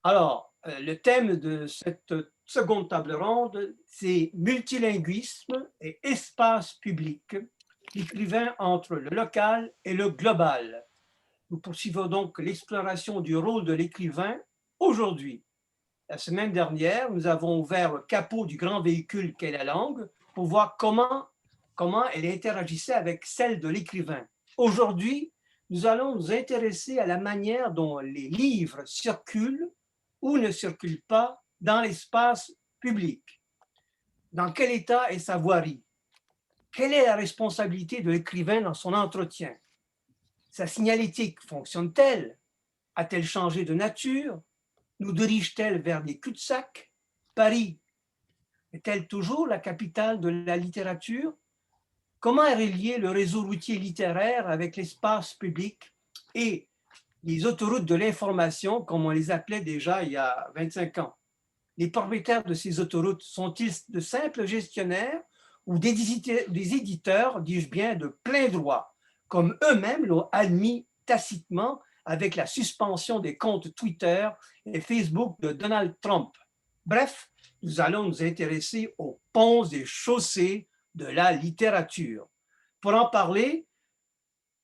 Le thème de cette seconde table ronde, c'est multilinguisme et espace public, l'écrivain entre le local et le global. Nous poursuivons donc l'exploration du rôle de l'écrivain aujourd'hui. La semaine dernière, nous avons ouvert le capot du grand véhicule qu'est la langue pour voir comment elle interagissait avec celle de l'écrivain. Aujourd'hui, nous allons nous intéresser à la manière dont les livres circulent ou ne circulent pas dans l'espace public. Dans quel état est sa voirie? Quelle est la responsabilité de l'écrivain dans son entretien? Sa signalétique fonctionne-t-elle? A-t-elle changé de nature? Nous dirige-t-elle vers des cul-de-sac? Paris est-elle toujours la capitale de la littérature? Comment est relié le réseau routier littéraire avec l'espace public et les autoroutes de l'information, comme on les appelait déjà il y a 25 ans? Les propriétaires de ces autoroutes sont-ils de simples gestionnaires ou des éditeurs, dis-je bien, de plein droit, comme eux-mêmes l'ont admis tacitement avec la suspension des comptes Twitter et Facebook de Donald Trump? Bref, nous allons nous intéresser aux ponts et chaussées de la littérature. Pour en parler,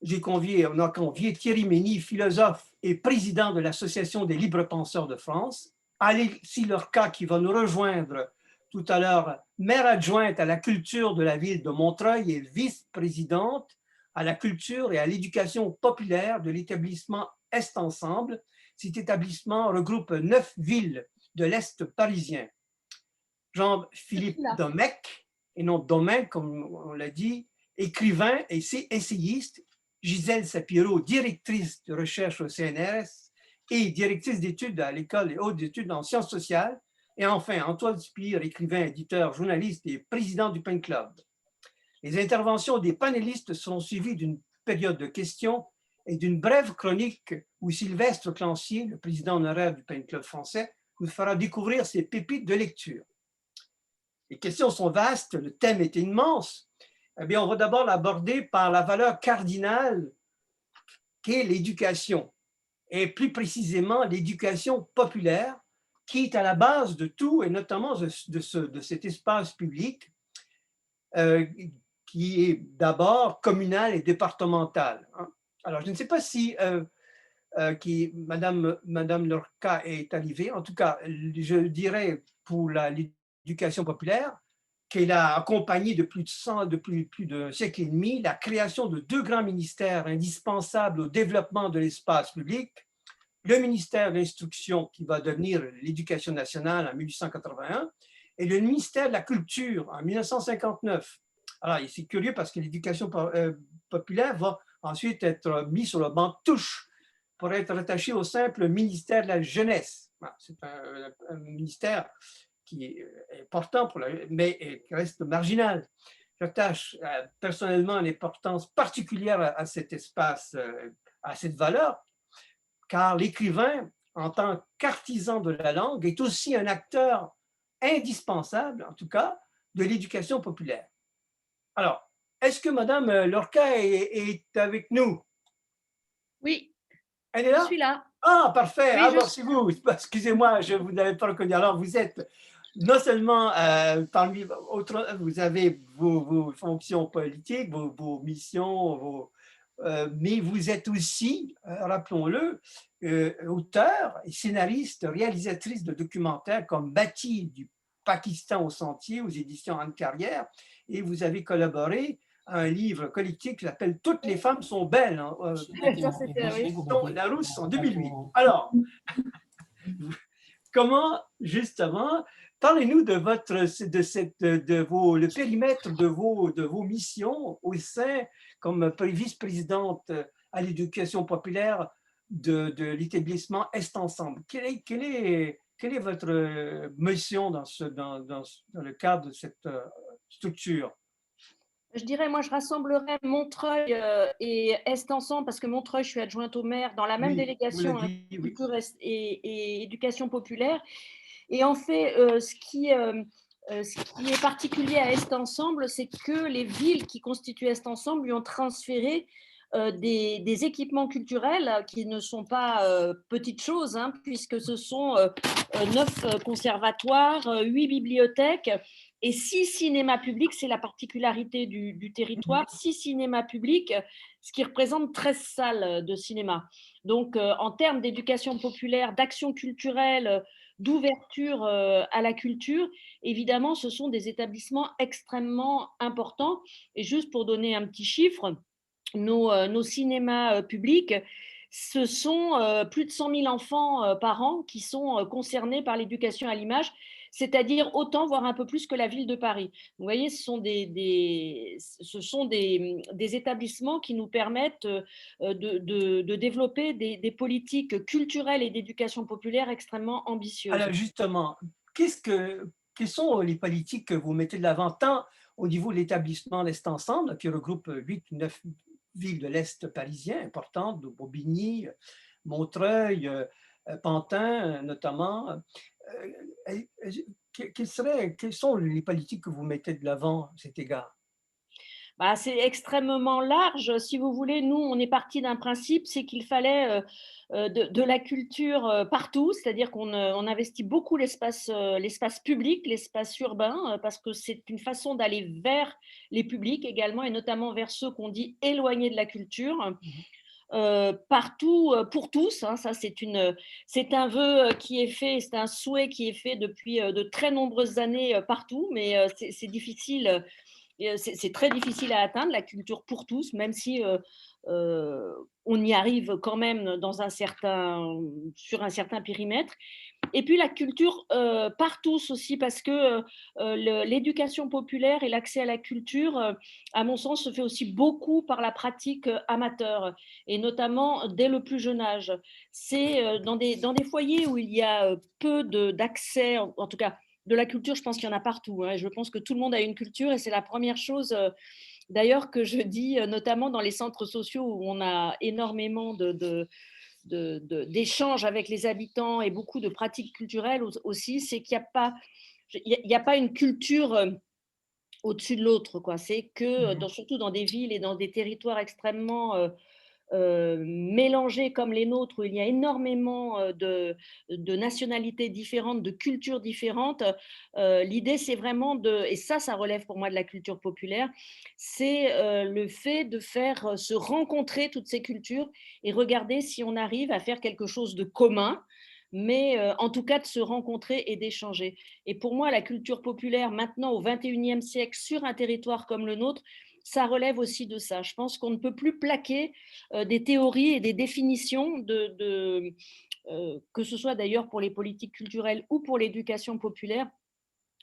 on a convié Thierry Mény, philosophe et président de l'Association des libres penseurs de France, Alexis Lorca, qui va nous rejoindre tout à l'heure, maire adjointe à la culture de la ville de Montreuil et vice-présidente à la culture et à l'éducation populaire de l'établissement Est Ensemble. Cet établissement regroupe 9 villes de l'Est parisien. Jean-Philippe Domecq, et non Domain, comme on l'a dit, écrivain et essayiste. Gisèle Sapiro, directrice de recherche au CNRS et directrice d'études à l'École des hautes études en sciences sociales. Et enfin, Antoine Spire, écrivain, éditeur, journaliste et président du Pen Club. Les interventions des panélistes seront suivies d'une période de questions et d'une brève chronique où Sylvestre Clancier, le président honoraire du Pen Club français, nous fera découvrir ses pépites de lecture. Les questions sont vastes, le thème est immense. Eh bien, on va d'abord l'aborder par la valeur cardinale qu'est l'éducation, et plus précisément l'éducation populaire, qui est à la base de tout, et notamment de cet espace public, qui est d'abord communal et départemental. Alors, je ne sais pas si Madame Lorca est arrivée. En tout cas, je dirais pour l'éducation populaire, qu'elle a accompagné depuis plus d'un siècle et demi la création de 2 grands ministères indispensables au développement de l'espace public, le ministère de l'Instruction qui va devenir l'Éducation nationale en 1881 et le ministère de la Culture en 1959. Alors, c'est curieux parce que l'éducation populaire va ensuite être mise sur le banc de touche pour être rattaché au simple ministère de la Jeunesse. C'est un ministère qui est important, mais qui reste marginal. J'attache personnellement une importance particulière à cet espace, à cette valeur, car l'écrivain, en tant qu'artisan de la langue, est aussi un acteur indispensable, en tout cas, de l'éducation populaire. Alors, est-ce que Madame Lorca est avec nous? Oui, elle est là? je suis là. Ah, parfait. Oui, Alors, c'est vous. Excusez-moi, je vous n'avais pas reconnu. Alors, vous êtes non seulement parmi autres, vous avez vos fonctions politiques, vos missions, mais vous êtes aussi, rappelons-le, auteur, scénariste, réalisatrice de documentaires comme Bâti du Pakistan au sentier aux éditions Anne Carrière, et vous avez collaboré à un livre collectif qui s'appelle Toutes les femmes sont belles, hein, ça c'était, oui. Larousse en 2008. Alors, comment, justement, parlez-nous de le périmètre de vos missions au sein, comme vice-présidente à l'éducation populaire de l'établissement Est Ensemble. Quelle est votre mission dans le cadre de cette structure? Je dirais, moi, je rassemblerais Montreuil et Est ensemble, parce que Montreuil, je suis adjointe au maire dans la même Oui, vous délégation l'avez dit, oui. culture et éducation populaire. Et en fait, ce qui est particulier à Est Ensemble, c'est que les villes qui constituent Est Ensemble lui ont transféré des équipements culturels qui ne sont pas petites choses, hein, puisque ce sont 9 conservatoires, 8 bibliothèques et 6 cinémas publics. C'est la particularité du territoire. 6 cinémas publics, ce qui représente 13 salles de cinéma. Donc, en termes d'éducation populaire, d'action culturelle, d'ouverture à la culture, évidemment, ce sont des établissements extrêmement importants. Et juste pour donner un petit chiffre, nos cinémas publics, ce sont plus de 100 000 enfants par an qui sont concernés par l'éducation à l'image, c'est-à-dire autant, voire un peu plus que la ville de Paris. Vous voyez, ce sont des établissements qui nous permettent de développer des politiques culturelles et d'éducation populaire extrêmement ambitieuses. Alors justement, quelles sont les politiques que vous mettez de l'avant, tant au niveau de l'établissement L'Est Ensemble, qui regroupe 8 ou 9 villes de l'Est parisien importantes, de Bobigny, Montreuil, Pantin notamment. Quelles sont les politiques que vous mettez de l'avant à cet égard? Bah, c'est extrêmement large. Si vous voulez, nous, on est parti d'un principe, c'est qu'il fallait de la culture partout, c'est-à-dire on investit beaucoup l'espace public, l'espace urbain, parce que c'est une façon d'aller vers les publics également, et notamment vers ceux qu'on dit éloignés de la culture. Partout, pour tous, hein, ça c'est un vœu qui est fait, c'est un souhait qui est fait depuis de très nombreuses années partout, mais c'est difficile. C'est très difficile à atteindre, la culture pour tous, même si on y arrive quand même sur un certain périmètre. Et puis la culture par tous aussi, parce que l'éducation populaire et l'accès à la culture, à mon sens, se fait aussi beaucoup par la pratique amateur, et notamment dès le plus jeune âge. C'est dans des foyers où il y a peu d'accès, en tout cas de la culture, je pense qu'il y en a partout, hein. Je pense que tout le monde a une culture, et c'est la première chose d'ailleurs que je dis, notamment dans les centres sociaux où on a énormément d'échanges avec les habitants et beaucoup de pratiques culturelles aussi, c'est qu'il n'y a pas une culture au-dessus de l'autre, quoi. C'est que, surtout dans des villes et dans des territoires extrêmement mélangés comme les nôtres, où il y a énormément de nationalités différentes, de cultures différentes, l'idée c'est vraiment et ça relève pour moi de la culture populaire, c'est le fait de faire se rencontrer toutes ces cultures et regarder si on arrive à faire quelque chose de commun, mais en tout cas de se rencontrer et d'échanger. Et pour moi, la culture populaire, maintenant au XXIe siècle, sur un territoire comme le nôtre, ça relève aussi de ça. Je pense qu'on ne peut plus plaquer des théories et des définitions que ce soit d'ailleurs pour les politiques culturelles ou pour l'éducation populaire.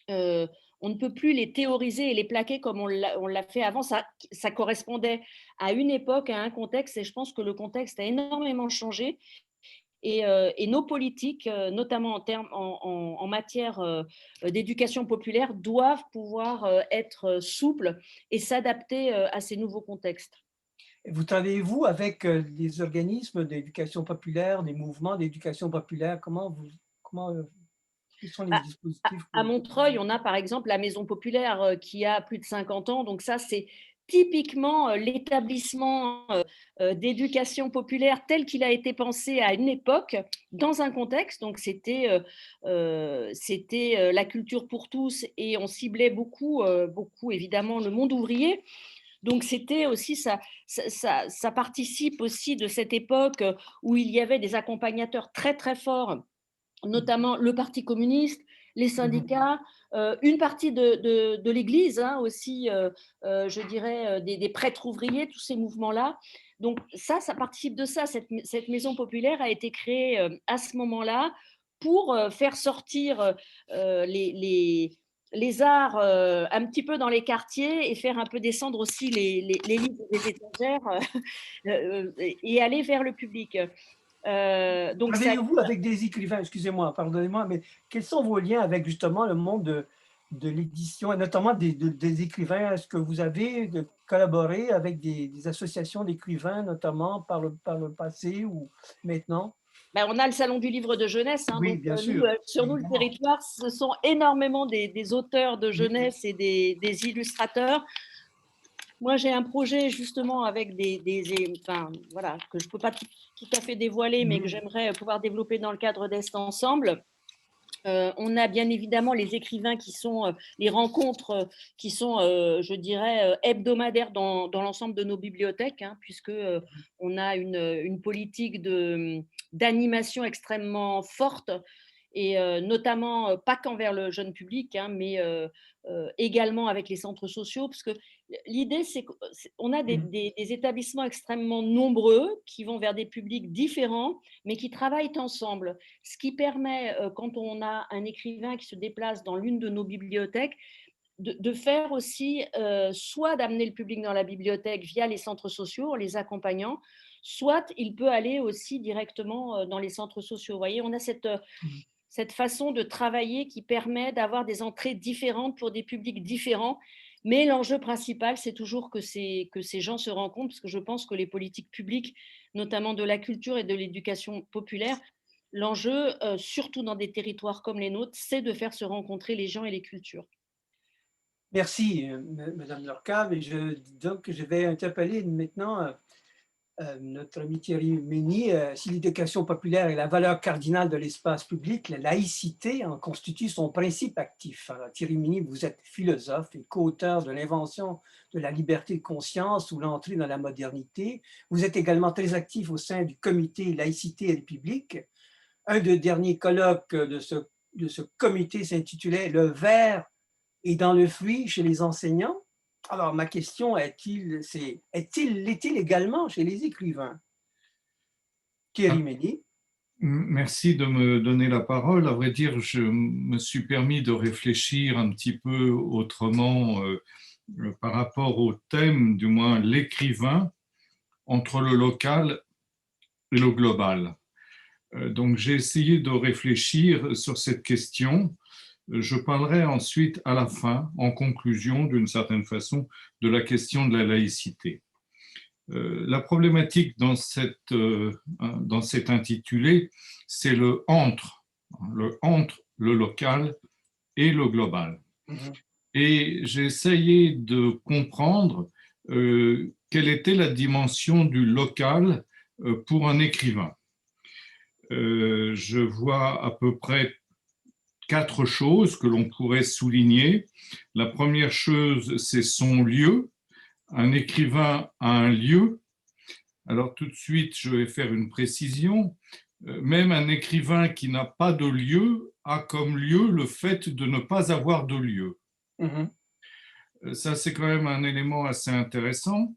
On ne peut plus les théoriser et les plaquer comme on l'a fait avant. Ça correspondait à une époque, à un contexte, et je pense que le contexte a énormément changé. Et nos politiques, notamment en matière d'éducation populaire, doivent pouvoir être souples et s'adapter à ces nouveaux contextes. Vous travaillez-vous avec des organismes d'éducation populaire, des mouvements d'éducation populaire? Quels sont les Bah, dispositifs à Montreuil, on a par exemple la Maison populaire qui a plus de 50 ans. Donc ça, c'est typiquement l'établissement d'éducation populaire tel qu'il a été pensé à une époque, dans un contexte. Donc c'était la culture pour tous, et on ciblait beaucoup, beaucoup évidemment le monde ouvrier. Donc c'était aussi ça participe aussi de cette époque où il y avait des accompagnateurs très très forts, notamment le Parti communiste, les syndicats, une partie de l'Église, hein, aussi, je dirais, des prêtres ouvriers, tous ces mouvements-là. Donc ça participe de ça. Cette maison populaire a été créée à ce moment-là pour faire sortir les arts un petit peu dans les quartiers, et faire un peu descendre aussi les livres des étagères et aller vers le public. Donc ça. Travaillez-vous avec des écrivains? Excusez-moi, pardonnez-moi, mais quels sont vos liens avec justement le monde de l'édition, et notamment des écrivains? Est-ce que vous avez collaboré avec des associations d'écrivains, notamment par le passé ou maintenant? Ben, on a le salon du livre de jeunesse, hein, Oui, donc bien nous, sûr, sur nous, le évidemment. territoire, ce sont énormément des auteurs de Oui. jeunesse et des illustrateurs. Moi, j'ai un projet justement avec enfin, voilà, que je ne peux pas tout à fait dévoiler, mais que j'aimerais pouvoir développer dans le cadre d'Est Ensemble. On a bien évidemment les écrivains qui sont les rencontres qui sont, je dirais, hebdomadaires dans l'ensemble de nos bibliothèques, hein, puisque on a une politique d'animation extrêmement forte et notamment pas qu'envers le jeune public, hein, mais également avec les centres sociaux, parce que l'idée, c'est qu'on a des établissements extrêmement nombreux qui vont vers des publics différents, mais qui travaillent ensemble. Ce qui permet, quand on a un écrivain qui se déplace dans l'une de nos bibliothèques, de faire aussi, soit d'amener le public dans la bibliothèque via les centres sociaux en les accompagnant, soit il peut aller aussi directement dans les centres sociaux. Vous voyez, on a cette façon de travailler qui permet d'avoir des entrées différentes pour des publics différents. Mais l'enjeu principal, c'est toujours que ces gens se rencontrent, parce que je pense que les politiques publiques, notamment de la culture et de l'éducation populaire, l'enjeu, surtout dans des territoires comme les nôtres, c'est de faire se rencontrer les gens et les cultures. Merci, Madame Lorca. Et donc, je vais interpeller maintenant notre ami Thierry Mény. Si l'éducation populaire est la valeur cardinale de l'espace public, la laïcité en constitue son principe actif. Alors, Thierry Mény, vous êtes philosophe et co-auteur de l'invention de la liberté de conscience ou l'entrée dans la modernité. Vous êtes également très actif au sein du comité Laïcité et République. Un des derniers colloques de ce comité s'intitulait « Le verre est dans le fruit chez les enseignants ». Alors, ma question l'est-il également chez les écrivains? Thierry Mény. Merci de me donner la parole. À vrai dire, je me suis permis de réfléchir un petit peu autrement par rapport au thème, du moins l'écrivain, entre le local et le global. Donc, j'ai essayé de réfléchir sur cette question. Je parlerai ensuite, à la fin, en conclusion, d'une certaine façon, de la question de la laïcité. La problématique dans cet intitulé, c'est le entre le local et le global. Et j'ai essayé de comprendre quelle était la dimension du local pour un écrivain. Je vois à peu près 4 choses que l'on pourrait souligner. La première chose, c'est son lieu. Un écrivain a un lieu. Alors tout de suite, je vais faire une précision. Même un écrivain qui n'a pas de lieu a comme lieu le fait de ne pas avoir de lieu. Ça, c'est quand même un élément assez intéressant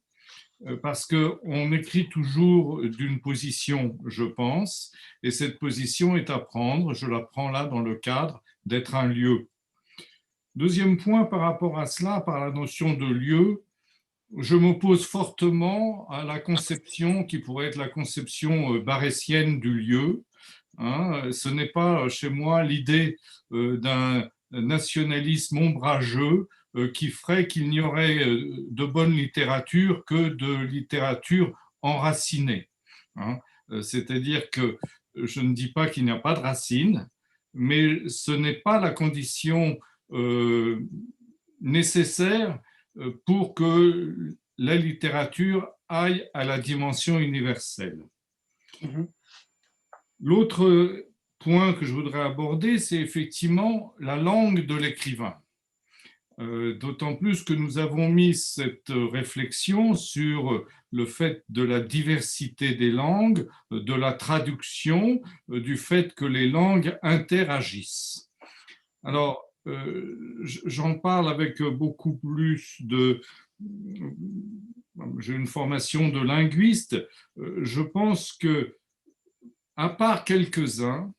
parce qu'on écrit toujours d'une position, je pense, et cette position est à prendre, je la prends là dans le cadre d'être un lieu. Deuxième point par rapport à cela, par la notion de lieu, je m'oppose fortement à la conception qui pourrait être la conception barétienne du lieu. Ce n'est pas chez moi l'idée d'un nationalisme ombrageux qui ferait qu'il n'y aurait de bonne littérature que de littérature enracinée. C'est-à-dire que je ne dis pas qu'il n'y a pas de racines, mais ce n'est pas la condition nécessaire pour que la littérature aille à la dimension universelle. L'autre point que je voudrais aborder, c'est effectivement la langue de l'écrivain. D'autant plus que nous avons mis cette réflexion sur le fait de la diversité des langues, de la traduction, du fait que les langues interagissent. Alors, j'en parle avec beaucoup plus de... J'ai une formation de linguiste. Je pense que, à part quelques-uns,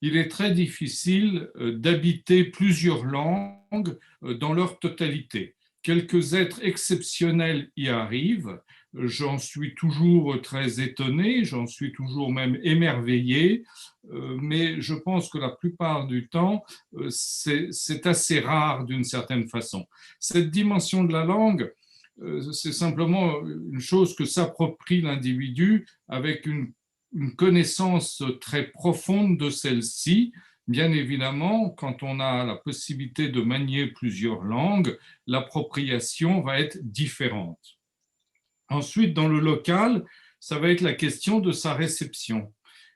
il est très difficile d'habiter plusieurs langues dans leur totalité. Quelques êtres exceptionnels y arrivent. J'en suis toujours très étonné, j'en suis toujours même émerveillé, mais je pense que la plupart du temps, c'est assez rare d'une certaine façon. Cette dimension de la langue, c'est simplement une chose que s'approprie l'individu avec une connaissance très profonde de celle-ci, bien évidemment, quand on a la possibilité de manier plusieurs langues, l'appropriation va être différente. Ensuite, dans le local, ça va être la question de sa réception.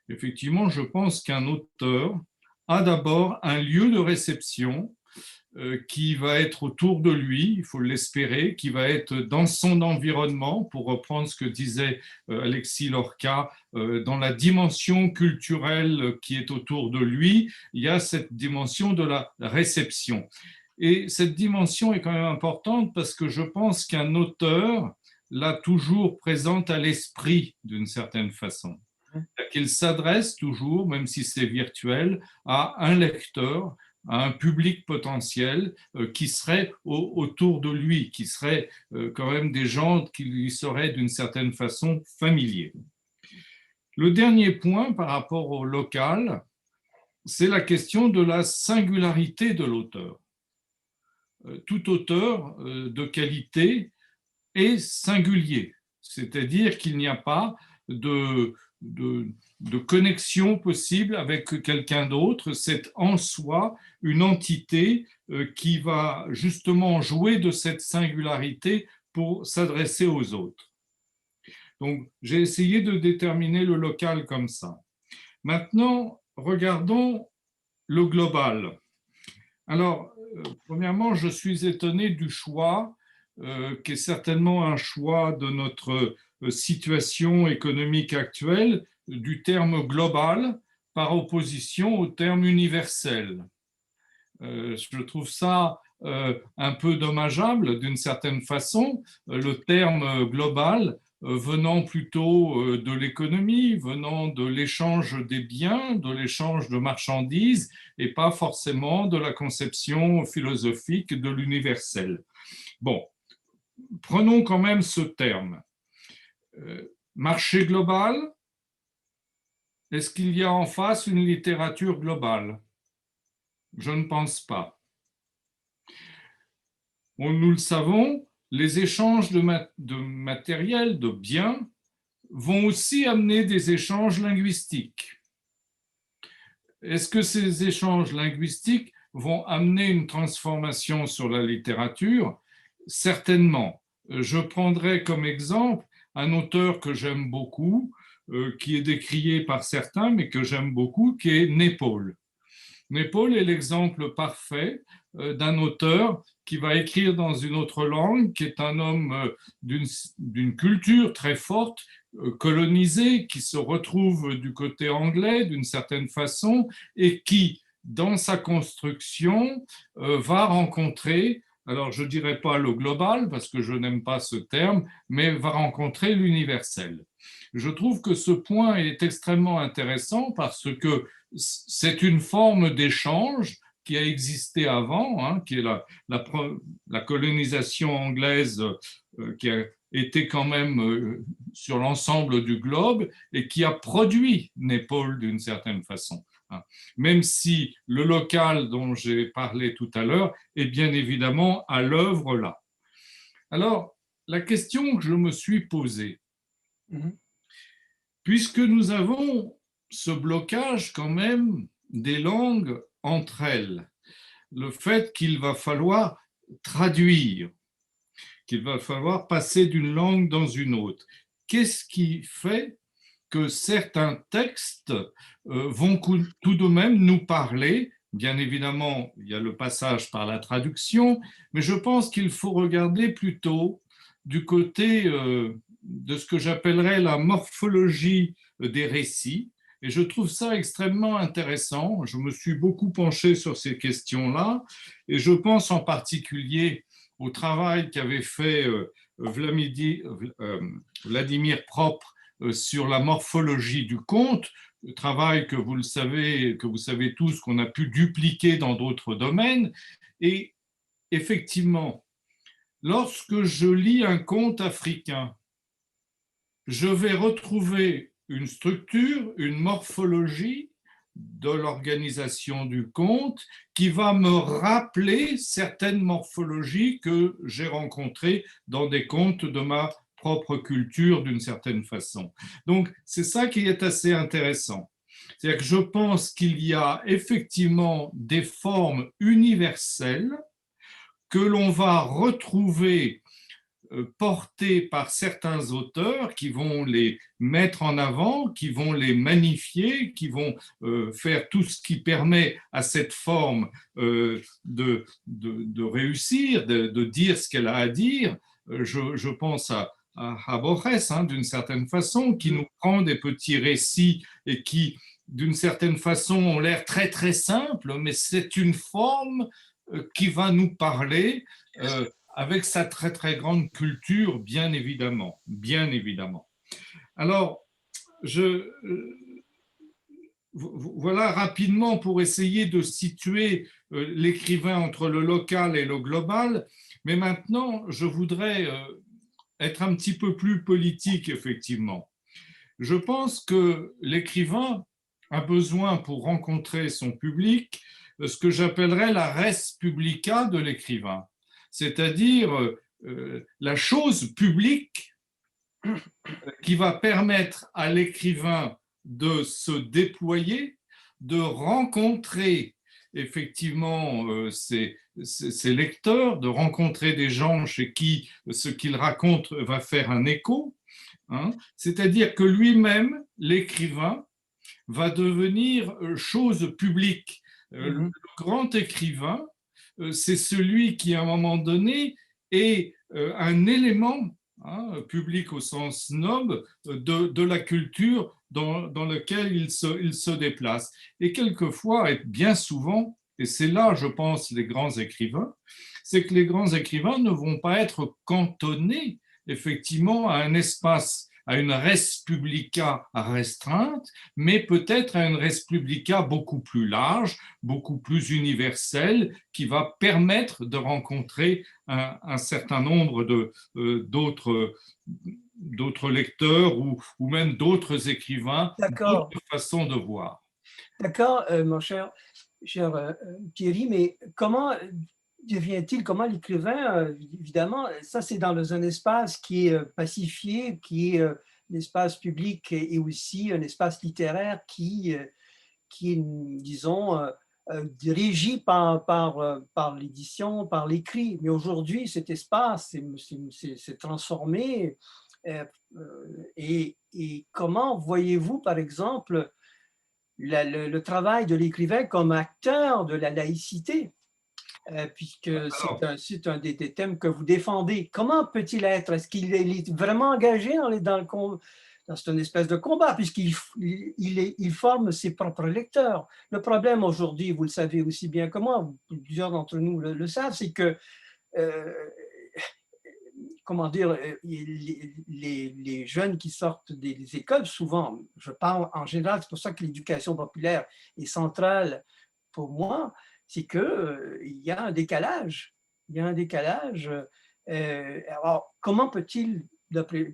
Effectivement, je pense qu'un auteur a d'abord un lieu de réception qui va être autour de lui, il faut l'espérer, qui va être dans son environnement, pour reprendre ce que disait Alexis Lorca, dans la dimension culturelle qui est autour de lui, il y a cette dimension de la réception. Et cette dimension est quand même importante parce que je pense qu'un auteur l'a toujours présente à l'esprit d'une certaine façon. Qu'il s'adresse toujours, même si c'est virtuel, à un lecteur, à un public potentiel qui serait autour de lui, qui serait quand même des gens qui lui seraient d'une certaine façon familiers. Le dernier point par rapport au local, c'est la question de la singularité de l'auteur. Tout auteur de qualité est singulier, c'est-à-dire qu'il n'y a pas de connexion possible avec quelqu'un d'autre, c'est en soi une entité qui va justement jouer de cette singularité pour s'adresser aux autres. Donc, j'ai essayé de déterminer le local comme ça. Maintenant, regardons le global. Alors, premièrement, je suis étonné du choix, qui est certainement un choix de notre situation économique actuelle, du terme global par opposition au terme universel. Je trouve ça un peu dommageable d'une certaine façon, le terme global venant plutôt de l'économie, venant de l'échange des biens, de l'échange de marchandises et pas forcément de la conception philosophique de l'universel. Bon, prenons quand même ce terme. Marché global, est-ce qu'il y a en face une littérature globale? Je ne pense pas. Nous le savons, les échanges de matériel, de biens, vont aussi amener des échanges linguistiques. Est-ce que ces échanges linguistiques vont amener une transformation sur la littérature? Certainement. Je prendrai comme exemple un auteur que j'aime beaucoup, qui est décrié par certains, mais que j'aime beaucoup, qui est Naipaul. Naipaul est l'exemple parfait d'un auteur qui va écrire dans une autre langue, qui est un homme d'une culture très forte, colonisée, qui se retrouve du côté anglais d'une certaine façon et qui, dans sa construction, va rencontrer, alors je ne dirais pas le global parce que je n'aime pas ce terme, mais va rencontrer l'universel. Je trouve que ce point est extrêmement intéressant parce que c'est une forme d'échange qui a existé avant, hein, qui est la colonisation anglaise qui a été quand même sur l'ensemble du globe et qui a produit Naipaul d'une certaine façon. Hein. Même si le local dont j'ai parlé tout à l'heure est bien évidemment à l'œuvre là. Alors, la question que je me suis posée, puisque nous avons ce blocage quand même des langues entre elles, le fait qu'il va falloir traduire, qu'il va falloir passer d'une langue dans une autre. Qu'est-ce qui fait que certains textes vont tout de même nous parler? Bien évidemment, il y a le passage par la traduction, mais je pense qu'il faut regarder plutôt du côté de ce que j'appellerais la morphologie des récits. Et je trouve ça extrêmement intéressant. Je me suis beaucoup penché sur ces questions-là et je pense en particulier au travail qu'avait fait Vladimir Propre sur la morphologie du conte, travail que vous savez tous, qu'on a pu dupliquer dans d'autres domaines. Et effectivement, lorsque je lis un conte africain, je vais retrouver une structure, une morphologie de l'organisation du conte qui va me rappeler certaines morphologies que j'ai rencontrées dans des contes de ma propre culture d'une certaine façon. Donc, c'est ça qui est assez intéressant. C'est-à-dire que je pense qu'il y a effectivement des formes universelles que l'on va retrouver portés par certains auteurs qui vont les mettre en avant, qui vont les magnifier, qui vont faire tout ce qui permet à cette forme de réussir, de dire ce qu'elle a à dire. Je pense à Borges, hein, d'une certaine façon, qui nous prend des petits récits et qui, d'une certaine façon, ont l'air très très simples, mais c'est une forme qui va nous parler avec sa très très grande culture, bien évidemment, bien évidemment. Alors, voilà rapidement pour essayer de situer l'écrivain entre le local et le global, mais maintenant, je voudrais être un petit peu plus politique, effectivement. Je pense que l'écrivain a besoin, pour rencontrer son public, ce que j'appellerais la res publica de l'écrivain, c'est-à-dire la chose publique qui va permettre à l'écrivain de se déployer, de rencontrer effectivement ses lecteurs, de rencontrer des gens chez qui ce qu'il raconte va faire un écho, hein. C'est-à-dire que lui-même, l'écrivain, va devenir chose publique. Le grand écrivain, c'est celui qui, à un moment donné, est un élément, hein, public au sens noble, de la culture dans lequel il se déplace. Et quelquefois, et bien souvent, et c'est là, je pense, les grands écrivains, c'est que les grands écrivains ne vont pas être cantonnés, effectivement, à un espace, à une res publica restreinte, mais peut-être à une res publica beaucoup plus large, beaucoup plus universelle, qui va permettre de rencontrer un certain nombre d'autres lecteurs ou même d'autres écrivains, d'autres façons de voir. D'accord, mon cher Thierry, mais comment devient-il, comment l'écrivain, évidemment, ça c'est dans un espace qui est pacifié, qui est un espace public et aussi un espace littéraire qui est, disons, régi par l'édition, par l'écrit. Mais aujourd'hui, cet espace s'est transformé. Et comment voyez-vous, par exemple, le travail de l'écrivain comme acteur de la laïcité, puisque c'est un des thèmes que vous défendez. Comment peut-il être? Est-ce qu'il est vraiment engagé dans cette espèce de combat, puisqu'il forme ses propres lecteurs? Le problème aujourd'hui, vous le savez aussi bien que moi, plusieurs d'entre nous le savent, c'est que comment dire, les jeunes qui sortent des écoles, souvent, je parle en général, c'est pour ça que l'éducation populaire est centrale pour moi, c'est qu'il y a un décalage. Il y a un décalage. Alors, comment peut-il,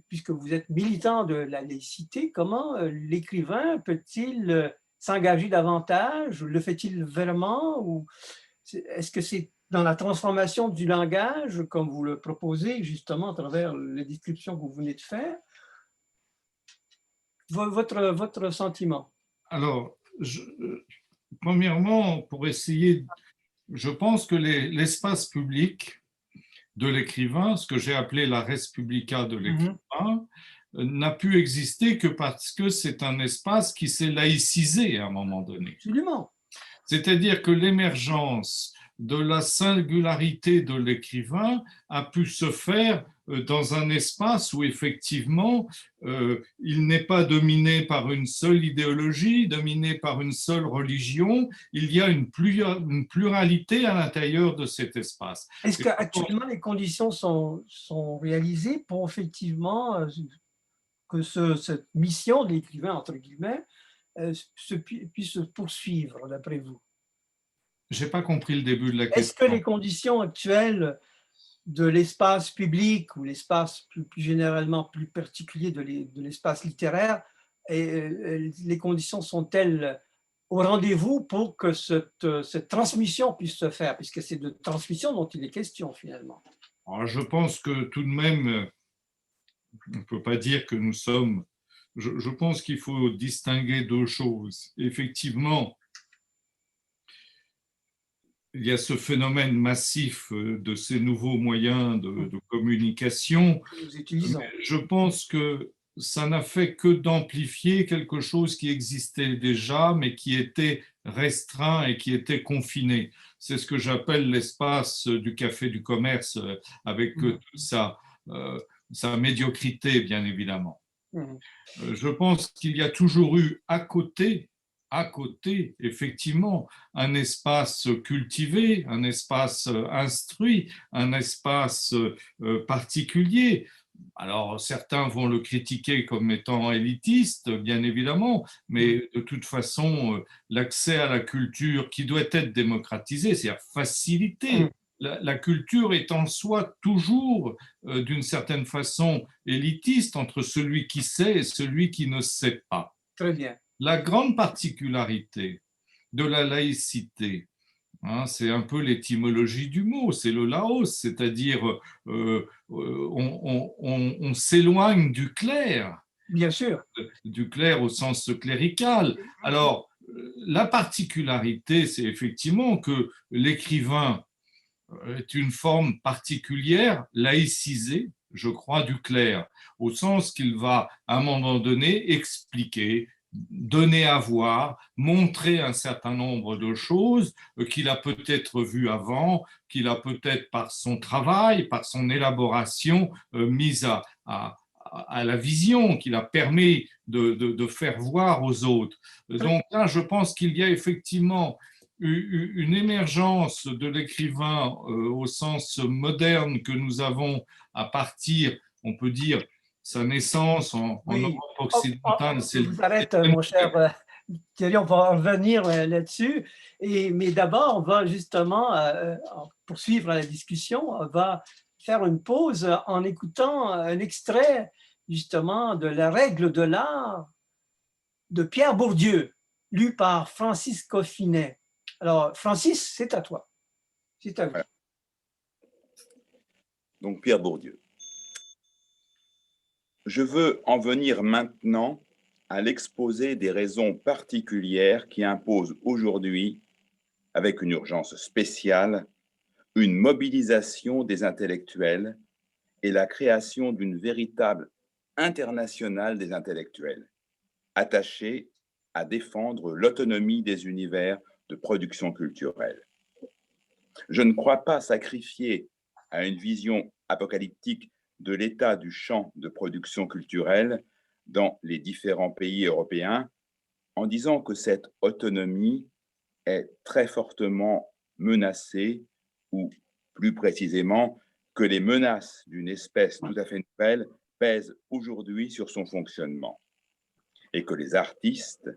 puisque vous êtes militant de la laïcité, comment l'écrivain peut-il s'engager davantage? Le fait-il vraiment? Ou est-ce que c'est dans la transformation du langage, comme vous le proposez justement à travers les descriptions que vous venez de faire? Votre sentiment? Alors, premièrement, pour essayer, je pense que l'espace public de l'écrivain, ce que j'ai appelé la res publica de l'écrivain, n'a pu exister que parce que c'est un espace qui s'est laïcisé à un moment donné. Absolument. C'est-à-dire que l'émergence de la singularité de l'écrivain a pu se faire dans un espace où effectivement il n'est pas dominé par une seule idéologie, dominé par une seule religion, il y a une pluralité à l'intérieur de cet espace. Est-ce qu'actuellement les conditions sont réalisées pour effectivement que cette mission de l'écrivain, entre guillemets, puisse se poursuivre, d'après vous? Je n'ai pas compris le début de la question. Est-ce que les conditions actuelles de l'espace public ou l'espace plus généralement plus particulier de l'espace littéraire, les conditions sont-elles au rendez-vous pour que cette transmission puisse se faire, puisque c'est de transmission dont il est question finalement? Alors, je pense que tout de même, on ne peut pas dire que nous sommes je pense qu'il faut distinguer deux choses. Effectivement, il y a ce phénomène massif de ces nouveaux moyens de communication. Nous utilisons. Mais je pense que ça n'a fait que d'amplifier quelque chose qui existait déjà, mais qui était restreint et qui était confiné. C'est ce que j'appelle l'espace du café du commerce, avec toute sa médiocrité, bien évidemment. Je pense qu'il y a toujours eu à côté, effectivement, un espace cultivé, un espace instruit, un espace particulier. Alors, certains vont le critiquer comme étant élitiste, bien évidemment, mais de toute façon, l'accès à la culture qui doit être démocratisé, c'est-à-dire facilité. La culture est en soi toujours, d'une certaine façon, élitiste entre celui qui sait et celui qui ne sait pas. Très bien. La grande particularité de la laïcité, c'est un peu l'étymologie du mot, c'est le laos, c'est-à-dire on s'éloigne du clerc. Bien sûr. Du clerc au sens clérical. Alors, la particularité, c'est effectivement que l'écrivain est une forme particulière, laïcisée, je crois, du clerc, au sens qu'il va, à un moment donné, expliquer, donner à voir, montrer un certain nombre de choses qu'il a peut-être vues avant, qu'il a peut-être par son travail, par son élaboration, mise à la vision, qu'il a permis de faire voir aux autres. Donc là, je pense qu'il y a effectivement une émergence de l'écrivain au sens moderne que nous avons à partir, on peut dire, sa naissance en Europe occidentale. Je vous arrête, mon cher Thierry, on va en revenir là-dessus. Mais d'abord, on va justement poursuivre la discussion. On va faire une pause en écoutant un extrait justement de La règle de l'art de Pierre Bourdieu, lu par Francis Coffinet. Alors, Francis, c'est à toi. C'est à vous. Donc, Pierre Bourdieu. Je veux en venir maintenant à l'exposé des raisons particulières qui imposent aujourd'hui, avec une urgence spéciale, une mobilisation des intellectuels et la création d'une véritable internationale des intellectuels, attachés à défendre l'autonomie des univers de production culturelle. Je ne crois pas sacrifier à une vision apocalyptique de l'état du champ de production culturelle dans les différents pays européens en disant que cette autonomie est très fortement menacée, ou plus précisément que les menaces d'une espèce tout à fait nouvelle pèsent aujourd'hui sur son fonctionnement et que les artistes,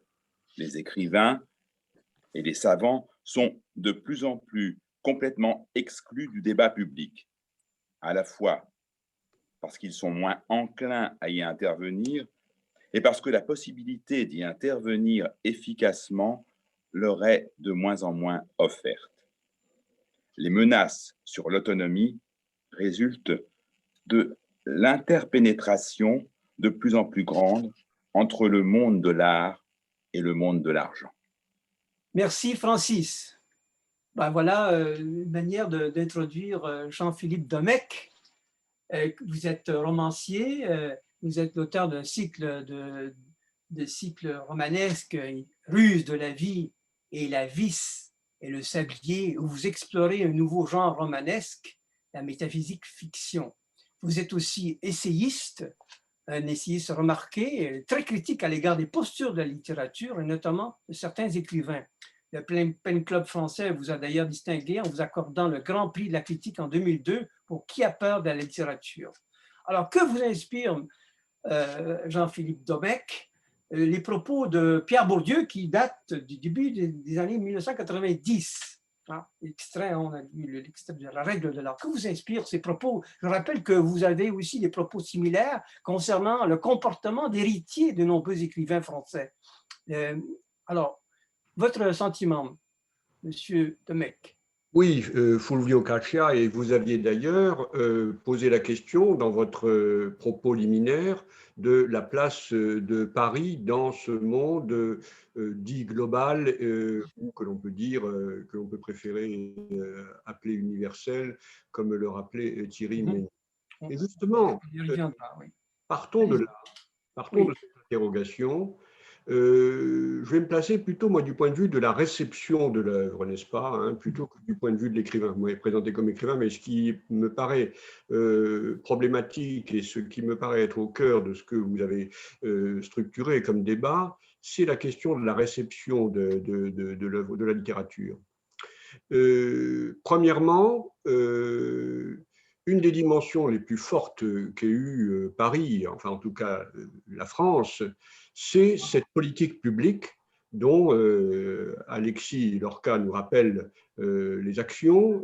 les écrivains et les savants sont de plus en plus complètement exclus du débat public, à la fois parce qu'ils sont moins enclins à y intervenir et parce que la possibilité d'y intervenir efficacement leur est de moins en moins offerte. Les menaces sur l'autonomie résultent de l'interpénétration de plus en plus grande entre le monde de l'art et le monde de l'argent. Merci, Francis. Ben voilà une manière d'introduire Jean-Philippe Domecq. Vous êtes romancier, vous êtes l'auteur d'un cycle de cycles romanesques, Ruse de la vie et la vis et le sablier, où vous explorez un nouveau genre romanesque, la métaphysique fiction. Vous êtes aussi essayiste, un essayiste remarqué, très critique à l'égard des postures de la littérature et notamment de certains écrivains. Le Pen Club français vous a d'ailleurs distingué en vous accordant le Grand Prix de la critique en 2002 pour Qui a peur de la littérature. Alors, que vous inspire, Jean-Philippe Domecq, les propos de Pierre Bourdieu qui datent du début des années 1990? Extrait, on a vu l'extrait de La règle de l'art. Que vous inspire ces propos? Je rappelle que vous avez aussi des propos similaires concernant le comportement d'héritiers de nombreux écrivains français. Alors, votre sentiment, Monsieur Domecq? Oui, Fulvio Caccia, et vous aviez d'ailleurs posé la question dans votre propos liminaire de la place de Paris dans ce monde dit global, ou que l'on peut dire, que l'on peut préférer appeler universel, comme le rappelait Thierry Meunier. Et justement, On y reviendra, oui. partons de Allez-y. là, partons Oui. de cette interrogation. Je vais me placer plutôt, moi, du point de vue de la réception de l'œuvre, n'est-ce pas, hein, plutôt que du point de vue de l'écrivain. Vous m'avez présenté comme écrivain, mais ce qui me paraît problématique et ce qui me paraît être au cœur de ce que vous avez structuré comme débat, c'est la question de la réception de l'œuvre, de la littérature. Premièrement, une des dimensions les plus fortes qu'ait eu Paris, enfin en tout cas la France, c'est cette politique publique dont Alexis Lorca nous rappelle les actions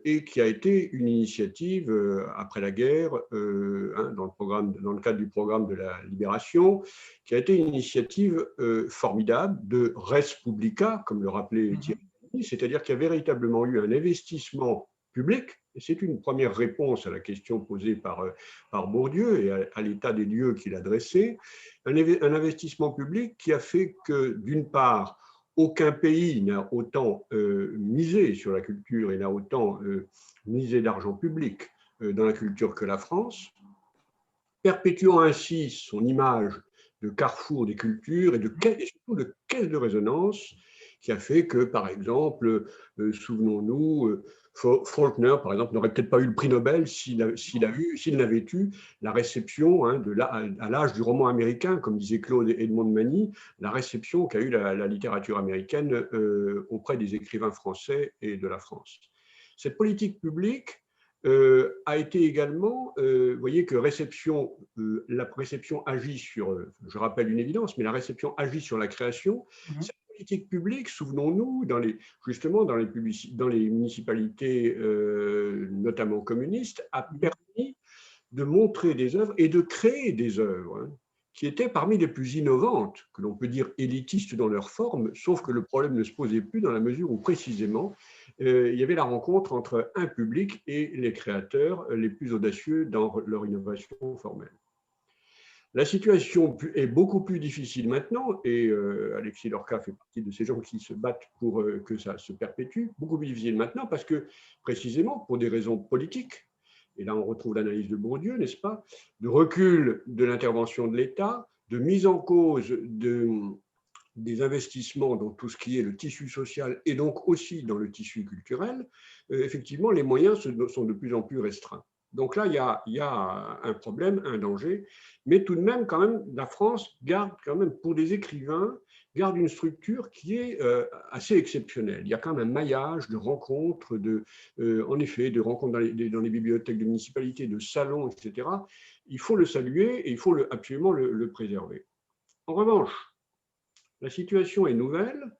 et qui a été une initiative après la guerre, hein, dans le cadre du programme de la Libération, qui a été une initiative formidable de res publica, comme le rappelait Thierry, c'est-à-dire qu'il y a véritablement eu un investissement public, et c'est une première réponse à la question posée par Bourdieu et à l'état des lieux qu'il a dressé, un investissement public qui a fait que, d'une part, aucun pays n'a autant misé sur la culture et n'a autant misé d'argent public dans la culture que la France, perpétuant ainsi son image de carrefour des cultures et surtout de caisse de résonance, qui a fait que, par exemple, souvenons-nous, Faulkner, par exemple, n'aurait peut-être pas eu le prix Nobel s'il n'avait eu la réception, hein, à l'âge du roman américain, comme disait Claude Edmond Magny, la réception qu'a eu la littérature américaine auprès des écrivains français et de la France. Cette politique publique a été également, vous voyez que la réception agit sur, je rappelle une évidence, mais la réception agit sur la création. Cette politique publique, souvenons-nous, justement dans les municipalités, notamment communistes, a permis de montrer des œuvres et de créer des œuvres, hein, qui étaient parmi les plus innovantes, que l'on peut dire élitistes dans leur forme, sauf que le problème ne se posait plus dans la mesure où précisément il y avait la rencontre entre un public et les créateurs les plus audacieux dans leur innovation formelle. La situation est beaucoup plus difficile maintenant, et Alexis Lorca fait partie de ces gens qui se battent pour que ça se perpétue, beaucoup plus difficile maintenant parce que, précisément, pour des raisons politiques, et là on retrouve l'analyse de Bourdieu, n'est-ce pas, de recul de l'intervention de l'État, de mise en cause des investissements dans tout ce qui est le tissu social et donc aussi dans le tissu culturel, effectivement, les moyens sont de plus en plus restreints. Donc là, il y a un problème, un danger, mais tout de même, quand même, la France garde quand même, pour des écrivains, garde une structure qui est assez exceptionnelle. Il y a quand même un maillage de rencontres, en effet, de rencontres dans les bibliothèques de municipalités, de salons, etc. Il faut le saluer et il faut absolument le préserver. En revanche, la situation est nouvelle,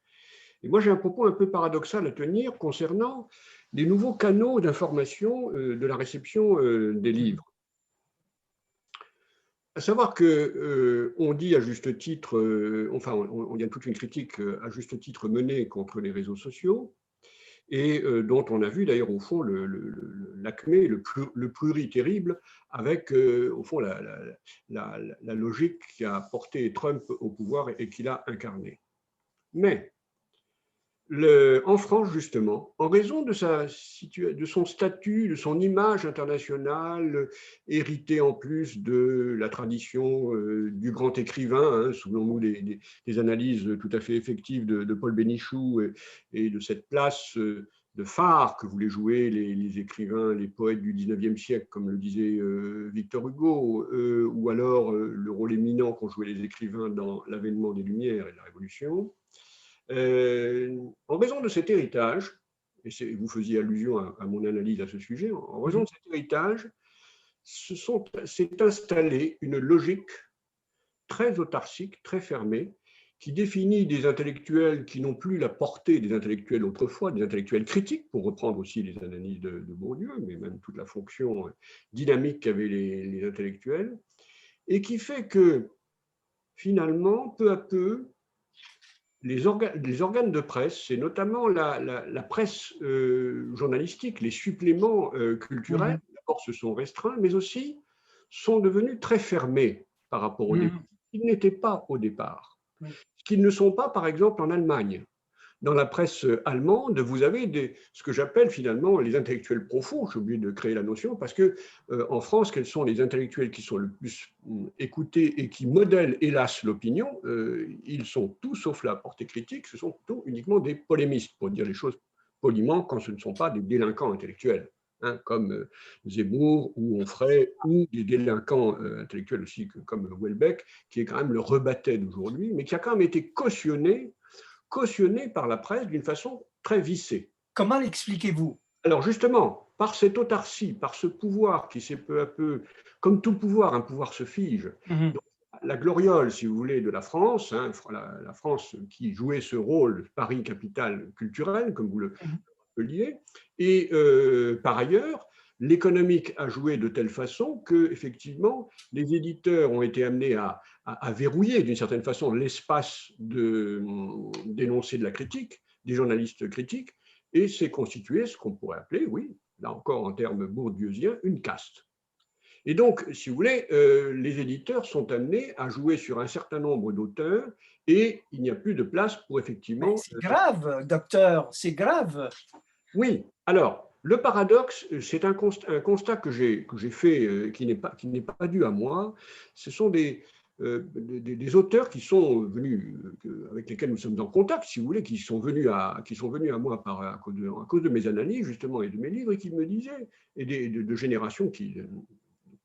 et moi j'ai un propos un peu paradoxal à tenir concernant les nouveaux canaux d'information de la réception des livres. À savoir qu'on dit à juste titre, il y a toute une critique à juste titre menée contre les réseaux sociaux, et dont on a vu d'ailleurs au fond l'acmé, le prurit terrible, avec au fond la logique qui a porté Trump au pouvoir et qu'il a incarné. Mais en France, justement, en raison de son statut, de son image internationale, héritée en plus de la tradition du grand écrivain, hein, souvenons-nous des analyses tout à fait effectives de Paul Bénichou et de cette place de phare que voulaient jouer les écrivains, les poètes du 19e siècle, comme le disait Victor Hugo, ou alors le rôle éminent qu'ont joué les écrivains dans l'avènement des Lumières et de la Révolution. En raison de cet héritage, et vous faisiez allusion à mon analyse à ce sujet, en raison de cet héritage, s'est installée une logique très autarcique, très fermée, qui définit des intellectuels qui n'ont plus la portée des intellectuels autrefois, des intellectuels critiques, pour reprendre aussi les analyses de Bourdieu, mais même toute la fonction dynamique qu'avaient les intellectuels, et qui fait que, finalement, peu à peu, les organes de presse, et notamment la presse journalistique, les suppléments culturels, d'abord se sont restreints, mais aussi sont devenus très fermés par rapport au départ. Ils n'étaient pas au départ. Ce qu'ils ne sont pas, par exemple, en Allemagne. Dans la presse allemande, vous avez ce que j'appelle finalement les intellectuels profonds. J'ai oublié de créer la notion parce que en France, quels sont les intellectuels qui sont le plus écoutés et qui modèlent, hélas, l'opinion? Ils sont tous, sauf la portée critique, ce sont tout uniquement des polémistes, pour dire les choses poliment, quand ce ne sont pas des délinquants intellectuels, hein, comme Zemmour ou Onfray, ou des délinquants intellectuels aussi comme Houellebecq, qui est quand même le rebattet d'aujourd'hui, mais qui a quand même été cautionné par la presse d'une façon très vissée. Comment l'expliquez-vous? Alors justement, par cette autarcie, par ce pouvoir qui s'est peu à peu, comme tout pouvoir, un pouvoir se fige. Donc, la gloriole, si vous voulez, de la France, hein, la France qui jouait ce rôle, Paris capitale culturelle, comme vous le rappeliez, et par ailleurs, l'économique a joué de telle façon que, effectivement, les éditeurs ont été amenés à verrouiller d'une certaine façon l'espace d'énoncé de la critique, des journalistes critiques, et c'est constitué ce qu'on pourrait appeler, oui, là encore en termes bourdieusiens, une caste. Et donc, si vous voulez, les éditeurs sont amenés à jouer sur un certain nombre d'auteurs et il n'y a plus de place pour effectivement… C'est grave, docteur, c'est grave. Oui, alors, le paradoxe, c'est un constat que j'ai fait, qui n'est pas dû à moi. Ce sont des auteurs qui sont venus, avec lesquels nous sommes en contact, si vous voulez, qui sont venus à moi à cause de mes analyses, justement, et de mes livres, et qui me disaient, et de générations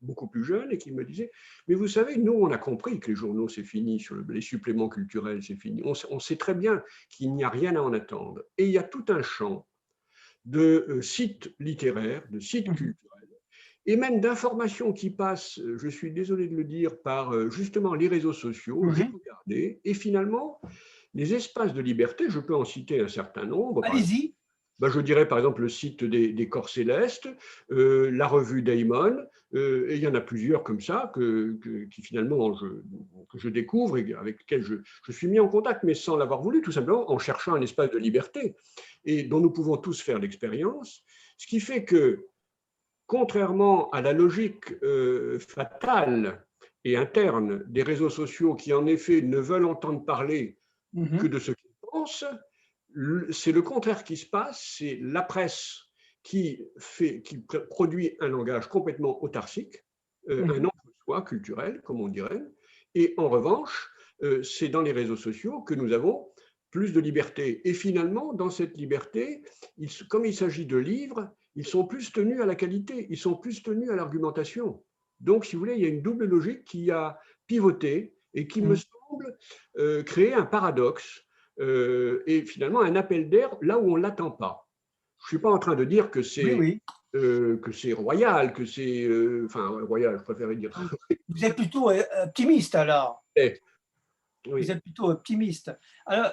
beaucoup plus jeunes, et qui me disaient, mais vous savez, nous, on a compris que les journaux, c'est fini, sur les suppléments culturels, c'est fini. On sait très bien qu'il n'y a rien à en attendre. Et il y a tout un champ de sites littéraires, de sites culturels, et même d'informations qui passent, je suis désolé de le dire, par justement les réseaux sociaux, j'ai regardé, et finalement, les espaces de liberté, je peux en citer un certain nombre. Allez-y. Je dirais par exemple le site des Corps Célestes, la revue Daimon, et il y en a plusieurs comme ça qui finalement que je découvre et avec lesquels je suis mis en contact, mais sans l'avoir voulu, tout simplement en cherchant un espace de liberté et dont nous pouvons tous faire l'expérience, ce qui fait que, contrairement à la logique fatale et interne des réseaux sociaux qui en effet ne veulent entendre parler que de ce qu'ils pensent, c'est le contraire qui se passe, c'est la presse qui produit un langage complètement autarcique, un entre-soi culturel, comme on dirait, et en revanche, c'est dans les réseaux sociaux que nous avons plus de liberté. Et finalement, dans cette liberté, comme il s'agit de livres, ils sont plus tenus à la qualité, ils sont plus tenus à l'argumentation. Donc, si vous voulez, il y a une double logique qui a pivoté et qui me semble créer un paradoxe et finalement un appel d'air là où on ne l'attend pas. Je ne suis pas en train de dire que c'est royal, que c'est… enfin, royal, je préférerais dire. Vous êtes plutôt optimiste alors. Oui. Vous êtes plutôt optimiste. Alors,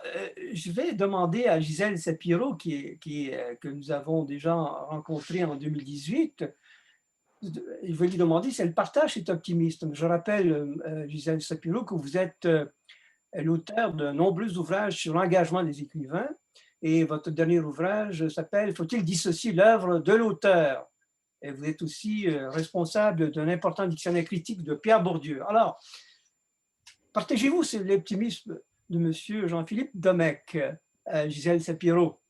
je vais demander à Gisèle Sapiro, que nous avons déjà rencontrée en 2018, je vais lui demander si elle partage cet optimisme. Je rappelle, Gisèle Sapiro, que vous êtes l'auteur de nombreux ouvrages sur l'engagement des écrivains et votre dernier ouvrage s'appelle « Faut-il dissocier l'œuvre de l'auteur ?» Et vous êtes aussi responsable d'un important dictionnaire critique de Pierre Bourdieu. Alors, partagez-vous l'optimisme de M. Jean-Philippe Domecq, Gisèle Sapiro?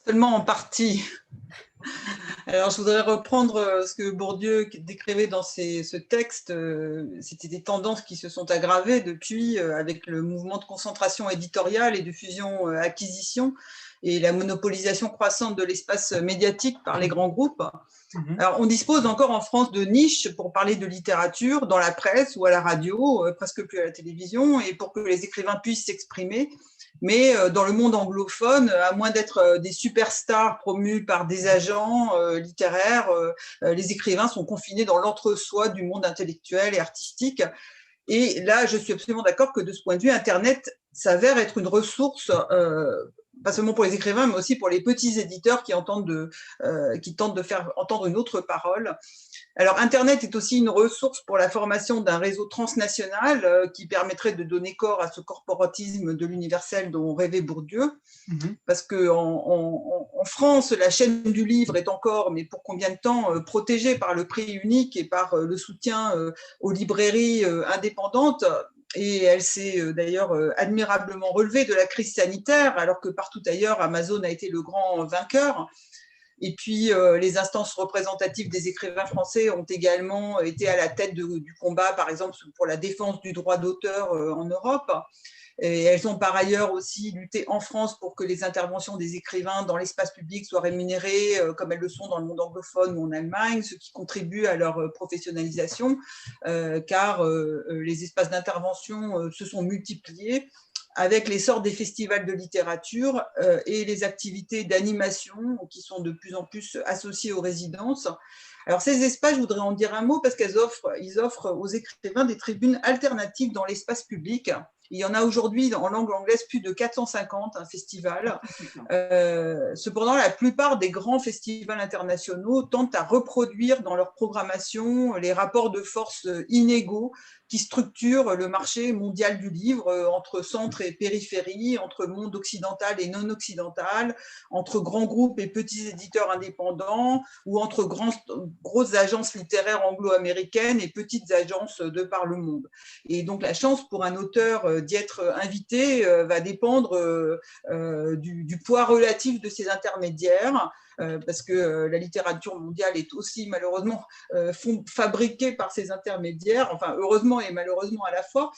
Seulement en partie. Alors, je voudrais reprendre ce que Bourdieu décrivait dans ce texte. C'était des tendances qui se sont aggravées depuis, avec le mouvement de concentration éditoriale et de fusion-acquisition et la monopolisation croissante de l'espace médiatique par les grands groupes. Alors, on dispose encore en France de niches pour parler de littérature dans la presse ou à la radio, presque plus à la télévision, et pour que les écrivains puissent s'exprimer. Mais dans le monde anglophone, à moins d'être des superstars promus par des agents littéraires, les écrivains sont confinés dans l'entre-soi du monde intellectuel et artistique. Et là, je suis absolument d'accord que de ce point de vue, Internet s'avère être une ressource pas seulement pour les écrivains, mais aussi pour les petits éditeurs qui tentent de faire entendre une autre parole. Alors, Internet est aussi une ressource pour la formation d'un réseau transnational qui permettrait de donner corps à ce corporatisme de l'universel dont rêvait Bourdieu. Parce qu'en France, la chaîne du livre est encore, mais pour combien de temps, protégée par le prix unique et par le soutien aux librairies indépendantes. Et elle s'est d'ailleurs admirablement relevée de la crise sanitaire, alors que partout ailleurs, Amazon a été le grand vainqueur. Et puis, les instances représentatives des écrivains français ont également été à la tête du combat, par exemple, pour la défense du droit d'auteur en Europe. Et elles ont par ailleurs aussi lutté en France pour que les interventions des écrivains dans l'espace public soient rémunérées comme elles le sont dans le monde anglophone ou en Allemagne, ce qui contribue à leur professionnalisation, car les espaces d'intervention se sont multipliés avec l'essor des festivals de littérature et les activités d'animation qui sont de plus en plus associées aux résidences. Alors, ces espaces, je voudrais en dire un mot parce qu'ils offrent aux écrivains des tribunes alternatives dans l'espace public. Il y en a aujourd'hui en langue anglaise plus de 450, un festival. Cependant, la plupart des grands festivals internationaux tentent à reproduire dans leur programmation les rapports de force inégaux qui structurent le marché mondial du livre entre centre et périphérie, entre monde occidental et non occidental, entre grands groupes et petits éditeurs indépendants, ou entre grosses agences littéraires anglo-américaines et petites agences de par le monde. Et donc la chance pour un auteur d'y être invité va dépendre du poids relatif de ces intermédiaires, parce que la littérature mondiale est aussi malheureusement fabriquée par ces intermédiaires, enfin heureusement et malheureusement à la fois.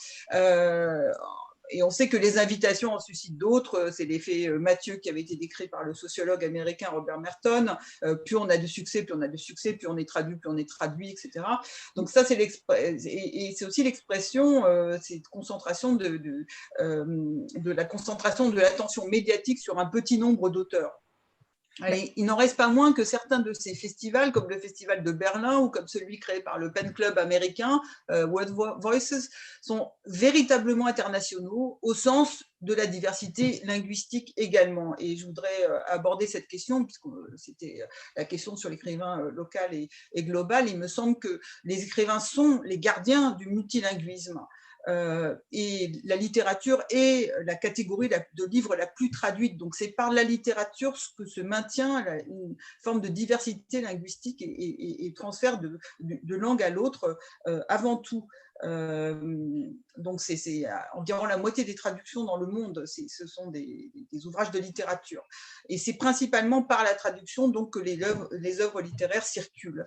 Et on sait que les invitations en suscitent d'autres. C'est l'effet Mathieu qui avait été décrit par le sociologue américain Robert Merton. Plus on a de succès, plus on a de succès, plus on est traduit, etc. Donc ça, c'est et c'est aussi l'expression, cette concentration de la concentration de l'attention médiatique sur un petit nombre d'auteurs. Allez, il n'en reste pas moins que certains de ces festivals, comme le festival de Berlin ou comme celui créé par le Pen Club américain, World Voices, sont véritablement internationaux au sens de la diversité linguistique également. Et je voudrais aborder cette question, puisque c'était la question sur l'écrivain local et global. Il me semble que les écrivains sont les gardiens du multilinguisme. Et la littérature est la catégorie de livres la plus traduite. Donc, c'est par la littérature que se maintient une forme de diversité linguistique et transfert de langue à l'autre avant tout. Donc, c'est environ la moitié des traductions dans le monde, ce sont des ouvrages de littérature. Et c'est principalement par la traduction donc, que les œuvres littéraires circulent.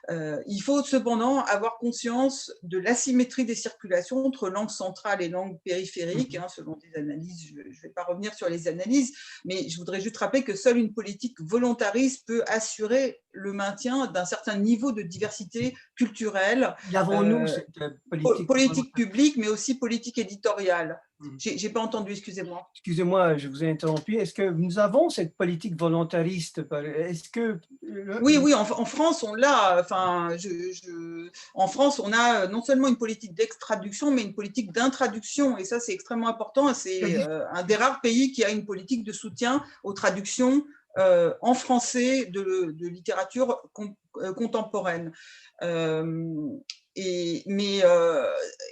Il faut cependant avoir conscience de l'asymétrie des circulations entre langue centrale et langue périphérique, selon des analyses. Je ne vais pas revenir sur les analyses, mais je voudrais juste rappeler que seule une politique volontariste peut assurer le maintien d'un certain niveau de diversité culturelle. Avons-nous cette politique publique, mais aussi politique éditoriale. Je n'ai pas entendu, excusez-moi. Excusez-moi, je vous ai interrompu. Est-ce que nous avons cette politique volontariste? Est-ce que... Oui, en France, on l'a. Enfin, en France, on a non seulement une politique d'extraduction, mais une politique d'intraduction. Et ça, c'est extrêmement important. C'est un des rares pays qui a une politique de soutien aux traductions en français de littérature contemporaine. Mais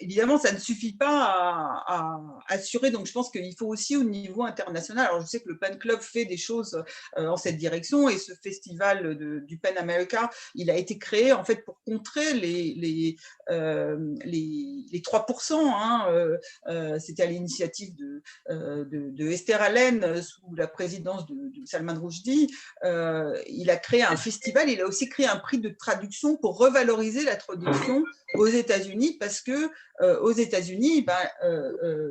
évidemment, ça ne suffit pas à assurer. Donc, je pense qu'il faut aussi au niveau international. Alors, je sais que le Pen Club fait des choses en cette direction, et ce festival du Pen America, il a été créé en fait pour contrer les 3%. C'était à l'initiative de Esther Allen sous la présidence de Salman Rushdie. Il a créé un festival. Il a aussi créé un prix de traduction pour revaloriser la traduction aux États-Unis, parce que aux États-Unis,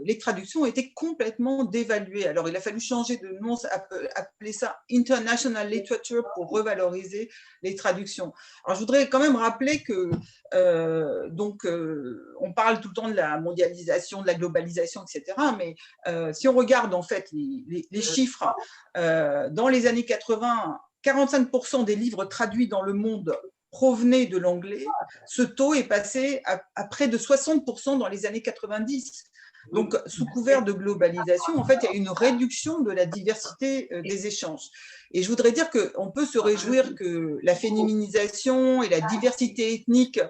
les traductions étaient complètement dévaluées. Alors, il a fallu changer de nom, appeler ça International Literature pour revaloriser les traductions. Alors, je voudrais quand même rappeler que on parle tout le temps de la mondialisation, de la globalisation, etc. Mais si on regarde en fait les chiffres, dans les années 80, 45% des livres traduits dans le monde provenaient de l'anglais. Ce taux est passé à près de 60% dans les années 90. Donc, sous couvert de globalisation, en fait, il y a une réduction de la diversité des échanges. Et je voudrais dire qu'on peut se réjouir que la féminisation et la diversité ethnique…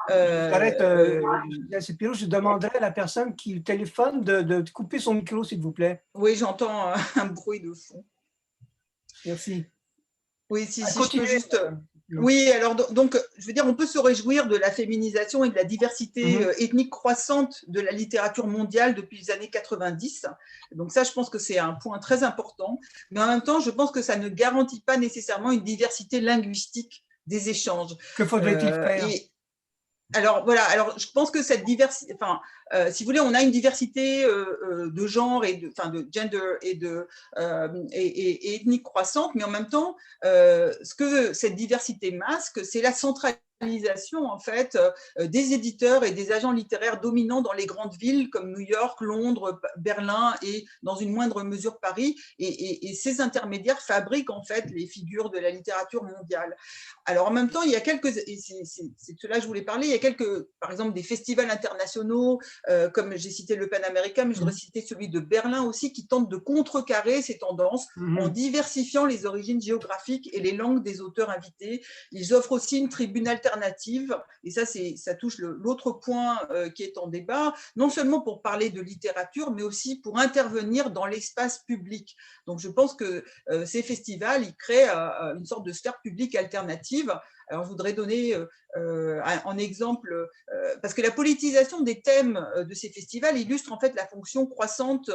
J'arrête, Piro, je demanderai à la personne qui téléphone de couper son micro, s'il vous plaît. Oui, j'entends un bruit de fond. Merci. Oui, si je peux juste… Oui, alors donc, je veux dire, on peut se réjouir de la féminisation et de la diversité ethnique croissante de la littérature mondiale depuis les années 90. Donc ça, je pense que c'est un point très important. Mais en même temps, je pense que ça ne garantit pas nécessairement une diversité linguistique des échanges. Que faudrait-il faire? Alors voilà, alors je pense que cette diversité, enfin, si vous voulez, on a une diversité de genre et de gender et ethnique croissante, mais en même temps, ce que cette diversité masque, c'est la centralisation en fait des éditeurs et des agents littéraires dominants dans les grandes villes comme New York, Londres, Berlin et dans une moindre mesure Paris. Et ces intermédiaires fabriquent en fait les figures de la littérature mondiale. Alors en même temps, il y a quelques, et c'est de cela que je voulais parler, il y a quelques, par exemple, des festivals internationaux, comme j'ai cité le Panaméricain, mais je voudrais citer celui de Berlin aussi, qui tente de contrecarrer ces tendances en diversifiant les origines géographiques et les langues des auteurs invités. Ils offrent aussi une tribune alternative, et ça touche l'autre point qui est en débat, non seulement pour parler de littérature, mais aussi pour intervenir dans l'espace public. Donc je pense que ces festivals, ils créent une sorte de sphère publique alternative. Alors, je voudrais donner en exemple, parce que la politisation des thèmes de ces festivals illustre en fait la fonction croissante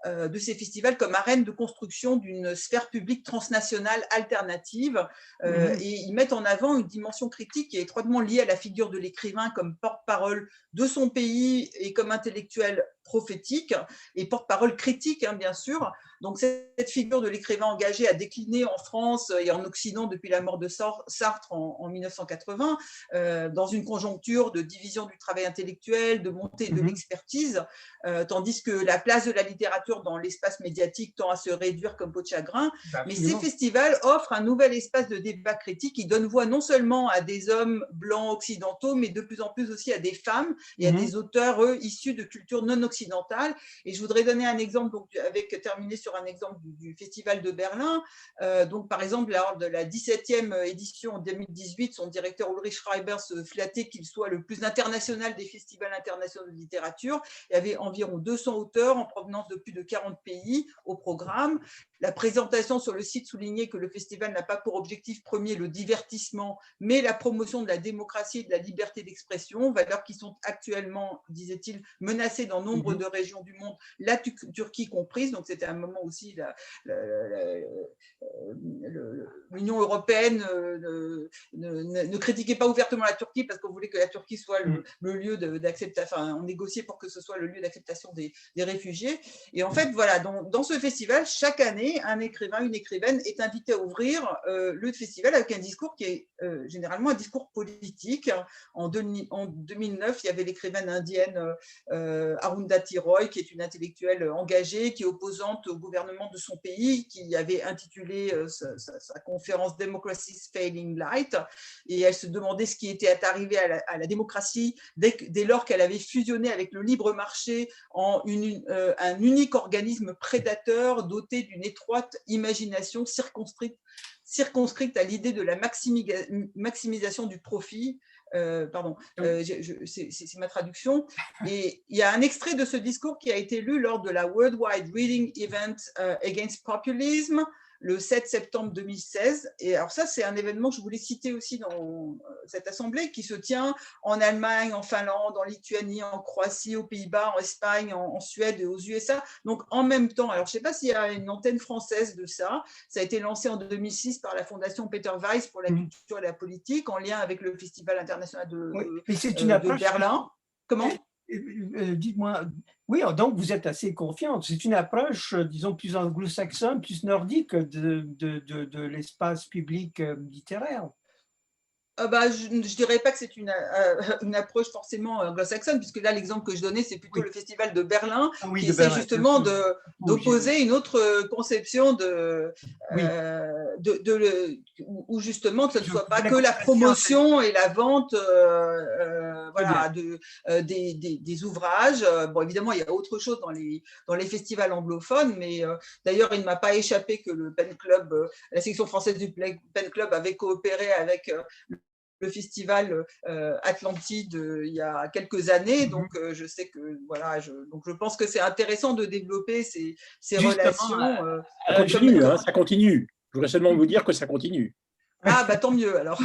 de ces festivals comme arène de construction d'une sphère publique transnationale alternative. Et ils mettent en avant une dimension critique qui est étroitement liée à la figure de l'écrivain comme porte-parole de son pays et comme intellectuel prophétique et porte-parole critique, hein, bien sûr. Donc, cette figure de l'écrivain engagé a décliné en France et en Occident depuis la mort de Sartre en 1980, dans une conjoncture de division du travail intellectuel, de montée de l'expertise, tandis que la place de la littérature dans l'espace médiatique tend à se réduire comme peau de chagrin. Mais ces festivals offrent un nouvel espace de débat critique qui donne voix non seulement à des hommes blancs occidentaux, mais de plus en plus aussi à des femmes et à des auteurs, eux, issus de cultures non occidentales. Et je voudrais donner un exemple, donc, terminer sur un exemple du Festival de Berlin. Donc, par exemple, lors de la 17e édition en 2018, son directeur Ulrich Schreiber se flattait qu'il soit le plus international des festivals internationaux de littérature. Il y avait environ 200 auteurs en provenance de plus de 40 pays au programme. La présentation sur le site soulignait que le festival n'a pas pour objectif premier le divertissement, mais la promotion de la démocratie et de la liberté d'expression, valeurs qui sont actuellement, disait-il, menacées dans nombre de régions du monde, la Turquie comprise. Donc, c'était un moment aussi, l'Union européenne ne critiquait pas ouvertement la Turquie parce qu'on voulait que la Turquie soit le lieu d'acceptation, enfin, on négociait pour que ce soit le lieu d'acceptation des réfugiés. Et en fait, voilà, dans ce festival, chaque année, un écrivain, une écrivaine est invité à ouvrir le festival avec un discours qui est généralement un discours politique. En 2009, il y avait l'écrivaine indienne Arundhati Roy, qui est une intellectuelle engagée, qui est opposante au gouvernement de son pays, qui avait intitulé sa conférence Democracy's Failing Light, et elle se demandait ce qui était arrivé à la démocratie dès lors qu'elle avait fusionné avec le libre marché en un unique organisme prédateur doté d'une étroite imagination circonscrite à l'idée de la maximisation du profit. C'est ma traduction. Et il y a un extrait de ce discours qui a été lu lors de la Worldwide Reading Event Against Populism le 7 septembre 2016. Et alors ça, c'est un événement que je voulais citer aussi dans cette assemblée qui se tient en Allemagne, en Finlande, en Lituanie, en Croatie, aux Pays-Bas, en Espagne, en Suède et aux USA. Donc en même temps, alors je ne sais pas s'il y a une antenne française de ça. Ça a été lancé en 2006 par la Fondation Peter Weiss pour la culture et la politique en lien avec le Festival international de Berlin. Comment ? Dites-moi, oui, donc vous êtes assez confiante. C'est une approche, disons, plus anglo-saxonne, plus nordique de l'espace public littéraire. Je ne dirais pas que c'est une approche forcément anglo-saxonne, puisque là, l'exemple que je donnais, c'est plutôt Oui. le Festival de Berlin, Oui, qui de essaie Berlin, justement bien sûr. d'opposer une autre conception Oui, où justement que ce ne soit pas la que la conception, c'est promotion et la vente très bien. voilà, des ouvrages. Bon, évidemment, il y a autre chose dans les festivals anglophones, mais d'ailleurs, il ne m'a pas échappé que le Pen Club, la section française du Pen Club avait coopéré avec le festival Atlantide il y a quelques années. Donc, je sais que voilà, donc je pense que c'est intéressant de développer ces Justement, relations. Ça continue, comme- hein, ça continue. Je voudrais seulement vous dire que ça continue. Ah, bah tant mieux alors.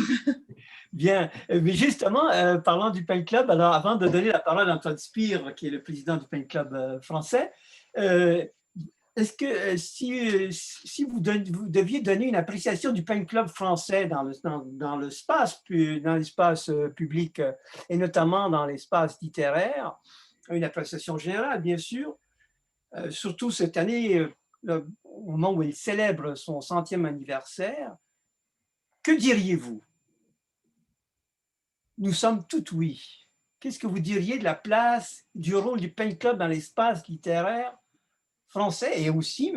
bien. Mais justement, parlant du Pen Club, alors avant de donner la parole à Antoine Spire, qui est le président du Pen Club français, est-ce que si vous deviez donner une appréciation du Pen Club français dans l'espace public et notamment dans l'espace littéraire, une appréciation générale, bien sûr, surtout cette année, au moment où il célèbre son 100e anniversaire, que diriez-vous? Nous sommes tout oui. Qu'est-ce que vous diriez de la place, du rôle du Pen Club dans l'espace littéraire français et aussi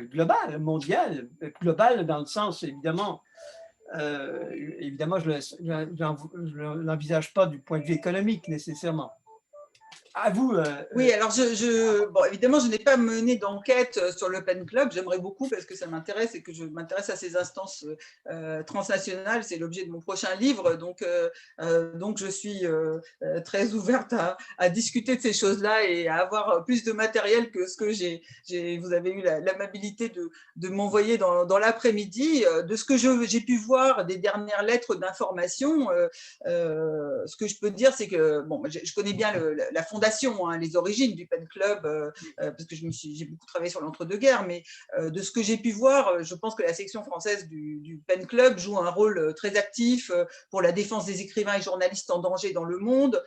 global, mondial, global dans le sens, évidemment, évidemment, je ne l'envisage pas du point de vue économique nécessairement. À vous. Oui, alors bon, évidemment, je n'ai pas mené d'enquête sur le Pen Club. J'aimerais beaucoup parce que ça m'intéresse et que je m'intéresse à ces instances transnationales. C'est l'objet de mon prochain livre. Donc je suis très ouverte à discuter de ces choses-là et à avoir plus de matériel que ce que vous avez eu l'amabilité de m'envoyer dans l'après-midi. De ce que j'ai pu voir des dernières lettres d'information, ce que je peux dire, c'est que bon, je connais bien la fondation, hein, les origines du Pen Club, parce que j'ai beaucoup travaillé sur l'entre-deux-guerres, mais de ce que j'ai pu voir, je pense que la section française du Pen Club joue un rôle très actif pour la défense des écrivains et journalistes en danger dans le monde,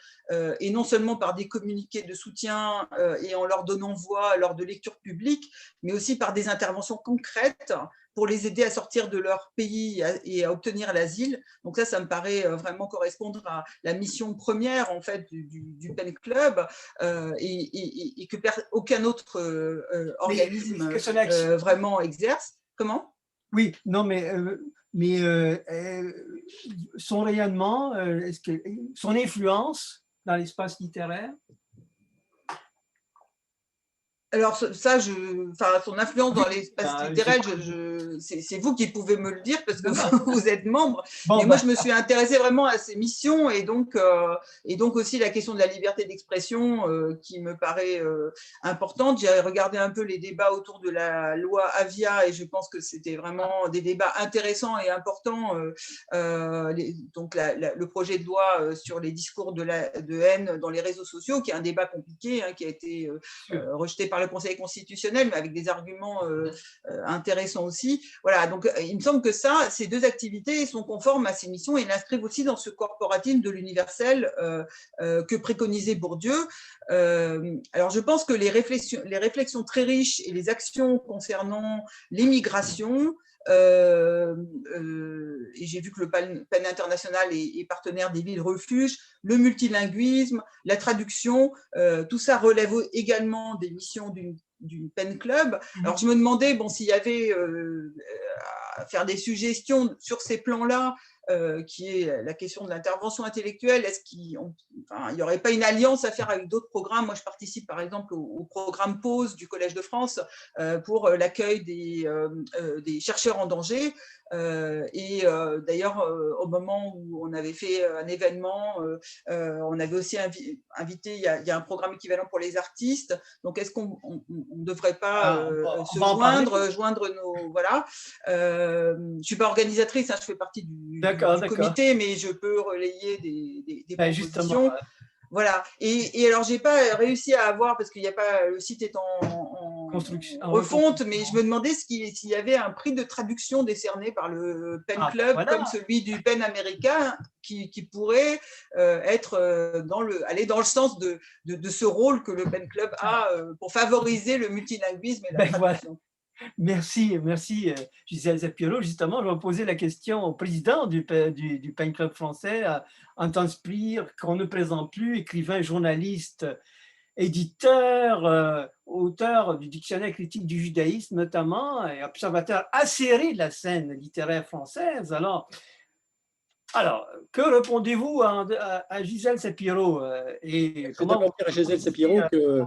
et non seulement par des communiqués de soutien et en leur donnant voix lors de lectures publiques, mais aussi par des interventions concrètes pour les aider à sortir de leur pays et à obtenir l'asile. Donc ça me paraît vraiment correspondre à la mission première en fait du Pen Club et que aucun autre organisme vraiment exerce. Comment ? Oui, non, mais son rayonnement, son influence dans l'espace littéraire? Alors ça, son influence dans l'espace littéraire, c'est vous qui pouvez me le dire parce que vous êtes membre. Mais moi, je me suis intéressée vraiment à ces missions et donc aussi la question de la liberté d'expression qui me paraît importante. J'ai regardé un peu les débats autour de la loi Avia et je pense que c'était vraiment des débats intéressants et importants. Donc le projet de loi sur les discours de haine dans les réseaux sociaux, qui est un débat compliqué, hein, qui a été rejeté par le Conseil constitutionnel, mais avec des arguments intéressants aussi. Voilà, donc il me semble que ces deux activités sont conformes à ces missions et l'inscrivent aussi dans ce corporatisme de l'universel que préconisait Bourdieu. Alors je pense que les réflexions très riches et les actions concernant l'immigration, et j'ai vu que le PAN international est partenaire des villes refuges, le multilinguisme, la traduction, tout ça relève également des missions d'une Pen Club. Alors je me demandais s'il y avait à faire des suggestions sur ces plans-là, qui est la question de l'intervention intellectuelle. Est-ce qu'il n'y aurait pas une alliance à faire avec d'autres programmes? Moi, je participe par exemple au programme Pause du Collège de France pour l'accueil des chercheurs en danger. Et d'ailleurs, au moment où on avait fait un événement, on avait aussi invité, il y a un programme équivalent pour les artistes. Donc, est-ce qu'on ne devrait pas joindre nos… Voilà. Je ne suis pas organisatrice, hein, je fais partie du comité, mais je peux relayer des propositions. Voilà. Et alors, je n'ai pas réussi à avoir, parce qu'il n'y a pas, le site est en refonte, mais je me demandais s'il y avait un prix de traduction décerné par le Pen Club, comme celui du Pen américain, qui pourrait aller dans le sens de ce rôle que le Pen Club a pour favoriser le multilinguisme et la traduction. Merci, merci Gisèle Zapiro. Justement, je vais poser la question au président du Pen Club français, Anton Sprier, qu'on ne présente plus, écrivain, journaliste, éditeur, auteur du dictionnaire critique du judaïsme notamment, et observateur acéré de la scène littéraire française. Alors, que répondez-vous à Gisèle Sapiro et Je vais comment d'abord dire à Gisèle Sapiro que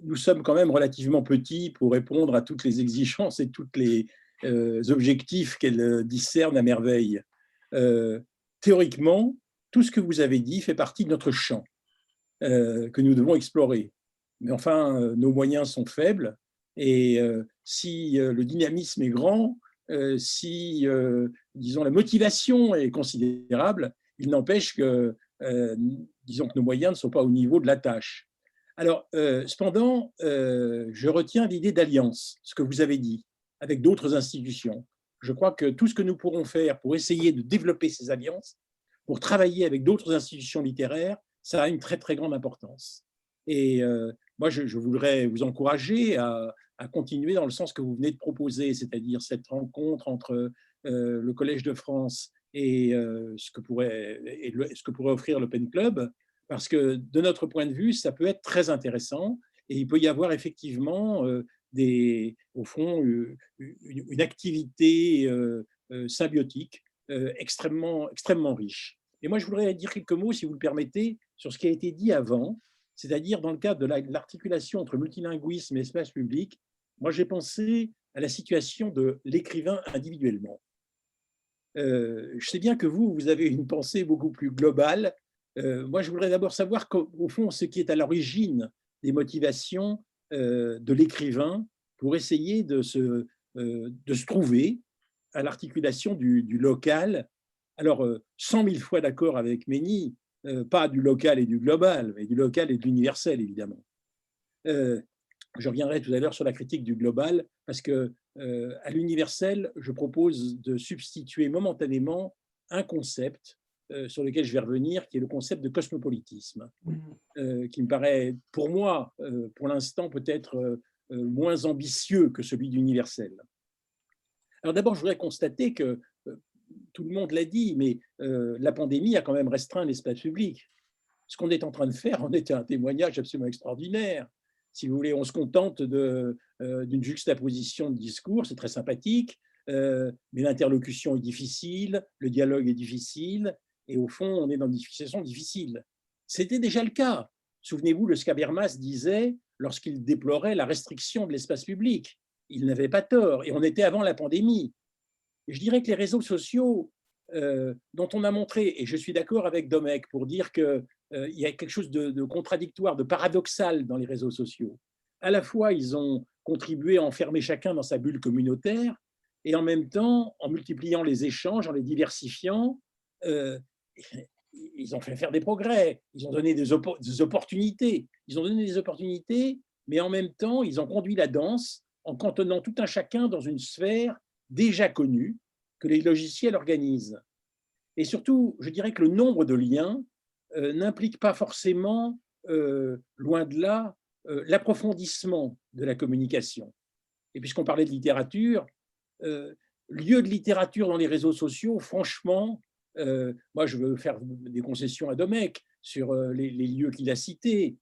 nous sommes quand même relativement petits pour répondre à toutes les exigences et tous les objectifs qu'elle discerne à merveille. Théoriquement, tout ce que vous avez dit fait partie de notre champ que nous devons explorer. Mais enfin, nos moyens sont faibles et si le dynamisme est grand, si, disons, la motivation est considérable, il n'empêche que, disons, que nos moyens ne sont pas au niveau de la tâche. Alors, cependant, je retiens l'idée d'alliance, ce que vous avez dit, avec d'autres institutions. Je crois que tout ce que nous pourrons faire pour essayer de développer ces alliances, pour travailler avec d'autres institutions littéraires, ça a une très, très grande importance. Et moi, je voudrais vous encourager à continuer dans le sens que vous venez de proposer, c'est-à-dire cette rencontre entre le Collège de France et ce que pourrait offrir le Pen Club, parce que de notre point de vue, ça peut être très intéressant et il peut y avoir effectivement au fond, une activité symbiotique extrêmement, extrêmement riche. Et moi, je voudrais dire quelques mots, si vous le permettez, sur ce qui a été dit avant, c'est-à-dire dans le cadre de l'articulation entre multilinguisme et espace public. Moi, j'ai pensé à la situation de l'écrivain individuellement. Je sais bien que vous avez une pensée beaucoup plus globale. Moi, je voudrais d'abord savoir, au fond, ce qui est à l'origine des motivations de l'écrivain pour essayer de se trouver à l'articulation du local. Alors, 100 000 fois d'accord avec Mény, pas du local et du global, mais du local et de l'universel, évidemment. Je reviendrai tout à l'heure sur la critique du global, parce que à l'universel, je propose de substituer momentanément un concept sur lequel je vais revenir, qui est le concept de cosmopolitisme, qui me paraît, pour moi, pour l'instant, peut-être moins ambitieux que celui d'universel. Alors d'abord, je voudrais constater que tout le monde l'a dit, mais la pandémie a quand même restreint l'espace public. Ce qu'on est en train de faire en est un témoignage absolument extraordinaire. Si vous voulez, on se contente d'une juxtaposition de discours, c'est très sympathique, mais l'interlocution est difficile, le dialogue est difficile, et au fond, on est dans des situations difficiles. C'était déjà le cas. Souvenez-vous, le Habermas disait, lorsqu'il déplorait la restriction de l'espace public, il n'avait pas tort, et on était avant la pandémie. Et je dirais que les réseaux sociaux, dont on a montré, et je suis d'accord avec Domecq pour dire qu'il y a quelque chose de contradictoire, de paradoxal dans les réseaux sociaux. À la fois, ils ont contribué à enfermer chacun dans sa bulle communautaire, et en même temps, en multipliant les échanges, en les diversifiant, ils ont fait faire des progrès, ils ont donné des opportunités. Ils ont donné des opportunités, mais en même temps, ils ont conduit la danse en cantonnant tout un chacun dans une sphère déjà connue que les logiciels organisent. Et surtout, je dirais que le nombre de liens n'implique pas forcément, loin de là, l'approfondissement de la communication. Et puisqu'on parlait de littérature, lieu de littérature dans les réseaux sociaux, franchement, moi je veux faire des concessions à Domecq sur les lieux qu'il a cités.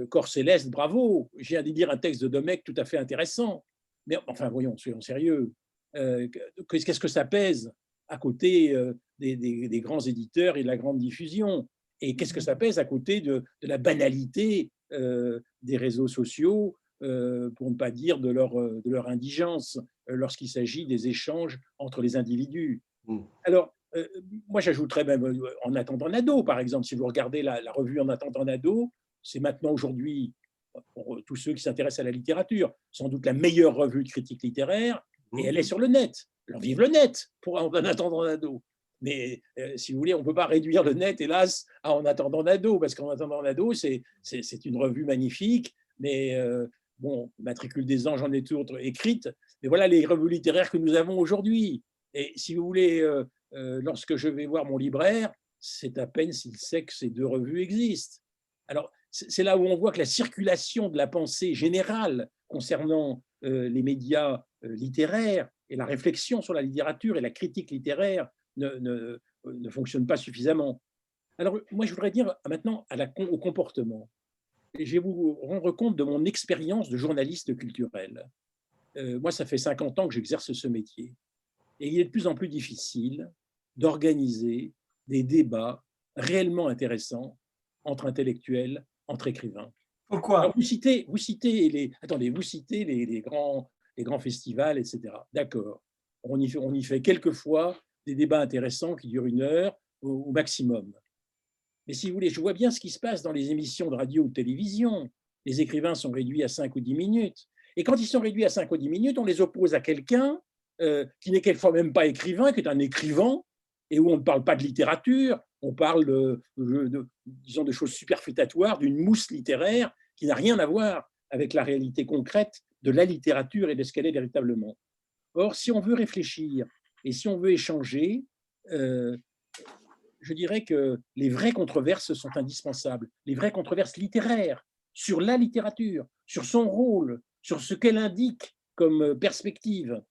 Corps céleste, bravo, j'ai à dire un texte de Domecq tout à fait intéressant. Mais enfin, voyons, soyons sérieux. Qu'est-ce que ça pèse à côté des grands éditeurs et de la grande diffusion? Et qu'est-ce que ça pèse à côté de la banalité des réseaux sociaux, pour ne pas dire de leur indigence, lorsqu'il s'agit des échanges entre les individus? Alors, moi, j'ajouterais même En attendant Nado, par exemple, si vous regardez la revue En attendant Nado, c'est maintenant aujourd'hui, pour tous ceux qui s'intéressent à la littérature, sans doute la meilleure revue de critique littéraire, et elle est sur le net. Alors vive le net pour En attendant Nado. Mais si vous voulez, on ne peut pas réduire le net, hélas, à En attendant Nado, parce qu'En attendant Nado, c'est une revue magnifique, mais bon, Matricule des anges en est autre écrite, mais voilà les revues littéraires que nous avons aujourd'hui. Et si vous voulez, lorsque je vais voir mon libraire, c'est à peine s'il sait que ces deux revues existent. Alors, c'est là où on voit que la circulation de la pensée générale concernant les médias littéraires et la réflexion sur la littérature et la critique littéraire ne fonctionnent pas suffisamment. Alors, moi, je voudrais dire maintenant au comportement. Et je vais vous rendre compte de mon expérience de journaliste culturel. Moi, ça fait 50 ans que j'exerce ce métier. Et il est de plus en plus difficile d'organiser des débats réellement intéressants entre intellectuels, entre écrivains. Pourquoi? Alors, vous citez les grands festivals, etc. D'accord. On y fait quelquefois des débats intéressants qui durent 1 heure au maximum. Mais si vous voulez, je vois bien ce qui se passe dans les émissions de radio ou de télévision. Les écrivains sont réduits à 5 ou 10 minutes. Et quand ils sont réduits à 5 ou 10 minutes, on les oppose à quelqu'un qui n'est quelquefois même pas écrivain, qui est un écrivain, et où on ne parle pas de littérature, on parle disons, de choses superfétatoires, d'une mousse littéraire qui n'a rien à voir avec la réalité concrète de la littérature et de ce qu'elle est véritablement. Or, si on veut réfléchir et si on veut échanger, je dirais que les vraies controverses sont indispensables, les vraies controverses littéraires sur la littérature, sur son rôle, sur ce qu'elle indique comme perspective.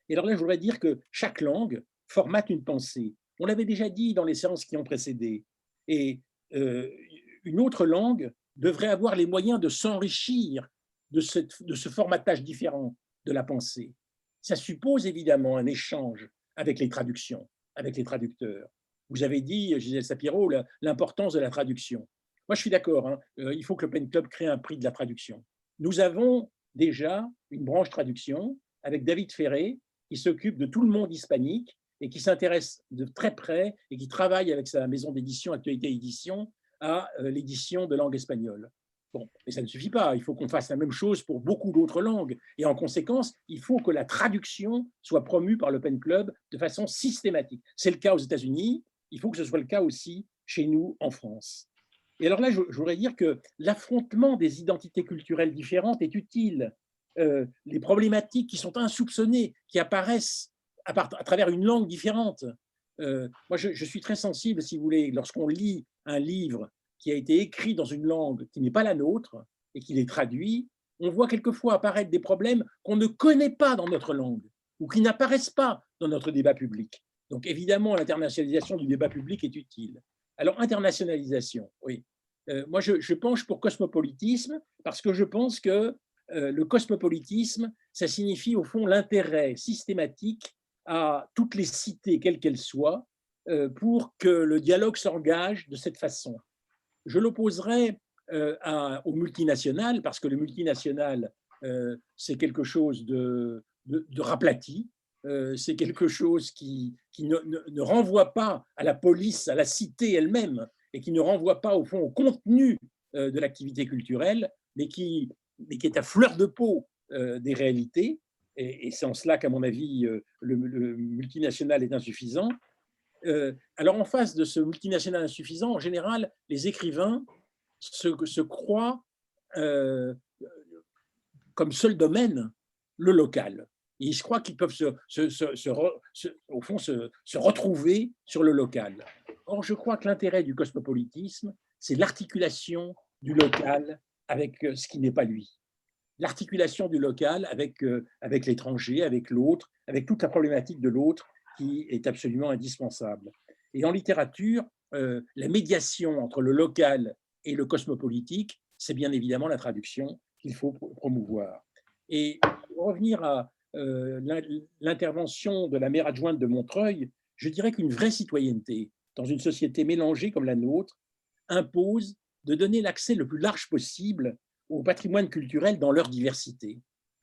Et alors là, je voudrais dire que chaque langue formate une pensée. On l'avait déjà dit dans les séances qui ont précédé. Et une autre langue devrait avoir les moyens de s'enrichir de ce formatage différent de la pensée. Ça suppose évidemment un échange avec les traductions, avec les traducteurs. Vous avez dit, Gisèle Sapiro, l'importance de la traduction. Moi, je suis d'accord, hein, il faut que le Pen Club crée un prix de la traduction. Nous avons déjà une branche traduction avec David Ferré, qui s'occupe de tout le monde hispanique et qui s'intéresse de très près et qui travaille avec sa maison d'édition, Actualité Édition, à l'édition de langue espagnole. Bon, mais ça ne suffit pas, il faut qu'on fasse la même chose pour beaucoup d'autres langues. Et en conséquence, il faut que la traduction soit promue par le Pen Club de façon systématique. C'est le cas aux États-Unis, il faut que ce soit le cas aussi chez nous en France. Et alors là, je voudrais dire que l'affrontement des identités culturelles différentes est utile. Les problématiques qui sont insoupçonnées, qui apparaissent à travers une langue différente. Moi, je suis très sensible, si vous voulez, lorsqu'on lit un livre qui a été écrit dans une langue qui n'est pas la nôtre et qu'il est traduit, on voit quelquefois apparaître des problèmes qu'on ne connaît pas dans notre langue ou qui n'apparaissent pas dans notre débat public. Donc, évidemment, l'internationalisation du débat public est utile. Alors, internationalisation, oui. Moi, je penche pour cosmopolitisme parce que je pense que le cosmopolitisme, ça signifie au fond l'intérêt systématique à toutes les cités, quelles qu'elles soient, pour que le dialogue s'engage de cette façon. Je l'opposerai au multinational, parce que le multinational, c'est quelque chose de raplati, c'est quelque chose qui ne renvoie pas à la police, à la cité elle-même, et qui ne renvoie pas au fond au contenu de l'activité culturelle, mais qui est à fleur de peau des réalités. Et c'est en cela qu'à mon avis, le multinational est insuffisant. Alors en face de ce multinational insuffisant, en général, les écrivains se croient comme seul domaine le local. Et je crois qu'ils peuvent au fond se retrouver sur le local. Or, je crois que l'intérêt du cosmopolitisme, c'est l'articulation du local avec ce qui n'est pas lui. L'articulation du local avec l'étranger, avec l'autre, avec toute la problématique de l'autre qui est absolument indispensable. Et en littérature, la médiation entre le local et le cosmopolitique, c'est bien évidemment la traduction qu'il faut promouvoir. Et pour revenir à l'intervention de la maire adjointe de Montreuil, je dirais qu'une vraie citoyenneté, dans une société mélangée comme la nôtre, impose de donner l'accès le plus large possible au patrimoine culturel dans leur diversité.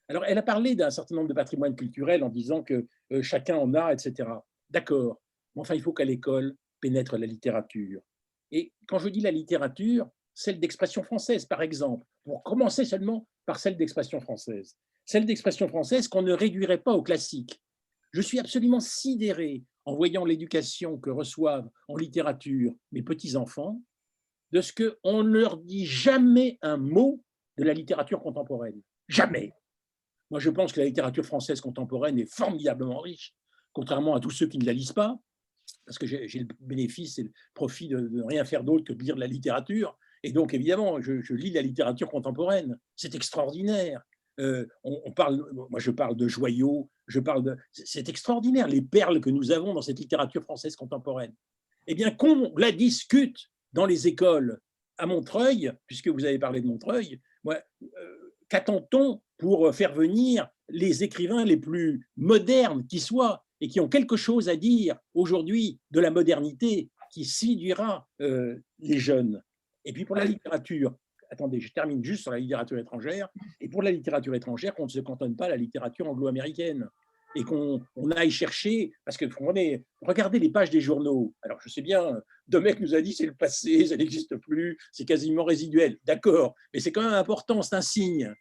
Alors, elle a parlé d'un certain nombre de patrimoines culturels en disant que chacun en a, etc. D'accord, mais enfin, il faut qu'à l'école pénètre la littérature. Et quand je dis la littérature, celle d'expression française, par exemple, pour commencer seulement par celle d'expression française. Celle d'expression française qu'on ne réduirait pas au classique. Je suis absolument sidéré en voyant l'éducation que reçoivent en littérature mes petits-enfants, de ce qu'on ne leur dit jamais un mot de la littérature contemporaine. Jamais. Moi, je pense que la littérature française contemporaine est formidablement riche, contrairement à tous ceux qui ne la lisent pas, parce que j'ai le bénéfice et le profit de ne rien faire d'autre que de lire de la littérature. Et donc, évidemment, je lis la littérature contemporaine. C'est extraordinaire. On parle, moi je parle de joyaux, c'est extraordinaire les perles que nous avons dans cette littérature française contemporaine. Eh bien, qu'on la discute dans les écoles à Montreuil, puisque vous avez parlé de Montreuil, qu'attend-on pour faire venir les écrivains les plus modernes qui soient et qui ont quelque chose à dire aujourd'hui de la modernité qui séduira les jeunes. Et puis pour la littérature, attendez, je termine juste sur la littérature étrangère, et pour la littérature étrangère, qu'on ne se cantonne pas à la littérature anglo-américaine et qu'on aille chercher, parce que regardez les pages des journaux. Alors je sais bien, Domecq nous a dit c'est le passé, ça n'existe plus, c'est quasiment résiduel. D'accord, mais c'est quand même important, c'est un signe.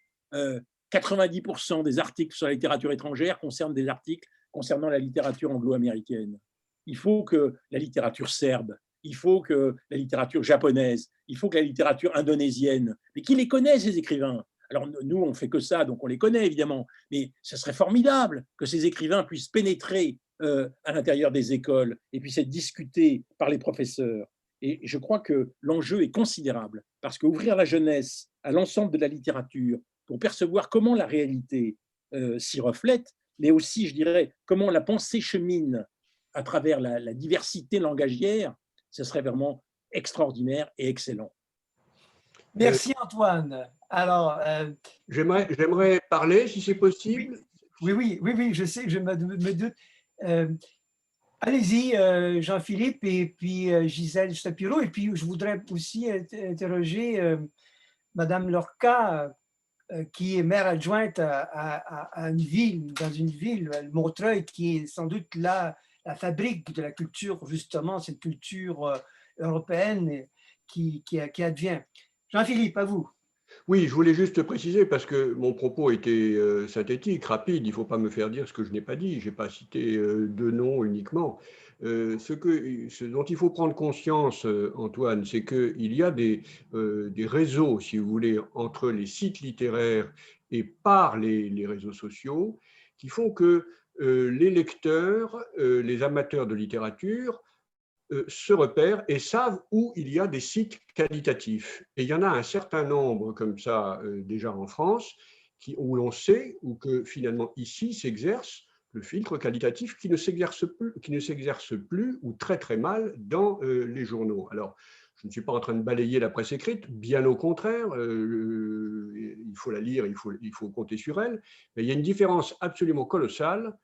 90% des articles sur la littérature étrangère concernent des articles concernant la littérature anglo-américaine. Il faut que la littérature serbe, il faut que la littérature japonaise, il faut que la littérature indonésienne, mais qui les connaît ces écrivains? Alors nous, on ne fait que ça, donc on les connaît évidemment, mais ce serait formidable que ces écrivains puissent pénétrer à l'intérieur des écoles et puissent être discutés par les professeurs. Et je crois que l'enjeu est considérable, parce qu'ouvrir la jeunesse à l'ensemble de la littérature pour percevoir comment la réalité s'y reflète, mais aussi, je dirais, comment la pensée chemine à travers la diversité langagière, ce serait vraiment extraordinaire et excellent. Merci Antoine. Alors, j'aimerais parler, si c'est possible. Oui, je sais, je me doute. Allez-y, Jean-Philippe, et puis Gisèle Stapiro, et puis je voudrais aussi interroger Madame Lorca, qui est maire adjointe à une ville, dans une ville, Montreuil, qui est sans doute la fabrique de la culture, justement, cette culture européenne qui advient. Jean-Philippe, à vous. Oui, je voulais juste préciser, parce que mon propos était synthétique, rapide, il ne faut pas me faire dire ce que je n'ai pas dit, je n'ai pas cité deux noms uniquement. Ce dont il faut prendre conscience, Antoine, c'est qu'il y a des réseaux, si vous voulez, entre les sites littéraires et par les réseaux sociaux, qui font que les lecteurs, les amateurs de littérature, se repèrent et savent où il y a des sites qualitatifs. Et il y en a un certain nombre comme ça déjà en France, où l'on sait, ou que finalement ici s'exerce le filtre qualitatif qui ne s'exerce plus ou très très mal dans les journaux. Alors, je ne suis pas en train de balayer la presse écrite, bien au contraire, il faut la lire, il faut compter sur elle, mais il y a une différence absolument colossale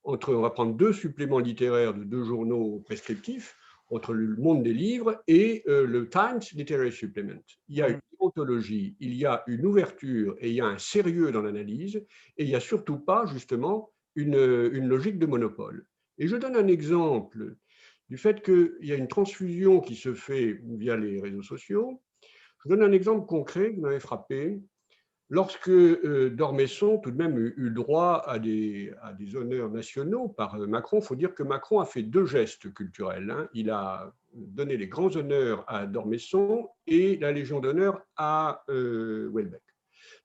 entre, on va prendre deux suppléments littéraires de deux journaux prescriptifs, entre le monde des livres et le Times Literary Supplement. Il y a une ontologie, il y a une ouverture et il y a un sérieux dans l'analyse, et il n'y a surtout pas, justement, une logique de monopole. Et je donne un exemple du fait qu'il y a une transfusion qui se fait via les réseaux sociaux. Je donne un exemple concret qui m'avait frappé. Lorsque d'Ormesson, tout de même, eut le droit à des honneurs nationaux par Macron, il faut dire que Macron a fait deux gestes culturels. Il a donné les grands honneurs à d'Ormesson et la Légion d'honneur à Houellebecq.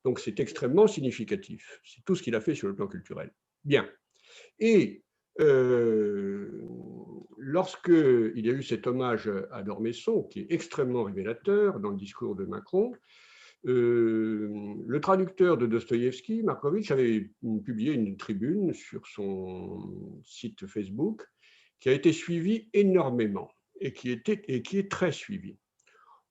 Donc c'est extrêmement significatif. C'est tout ce qu'il a fait sur le plan culturel. Bien. Et lorsqu'il y a eu cet hommage à d'Ormesson, qui est extrêmement révélateur dans le discours de Macron, le traducteur de Dostoïevski, Markovitch, avait publié une tribune sur son site Facebook qui a été suivie énormément et qui est très suivie.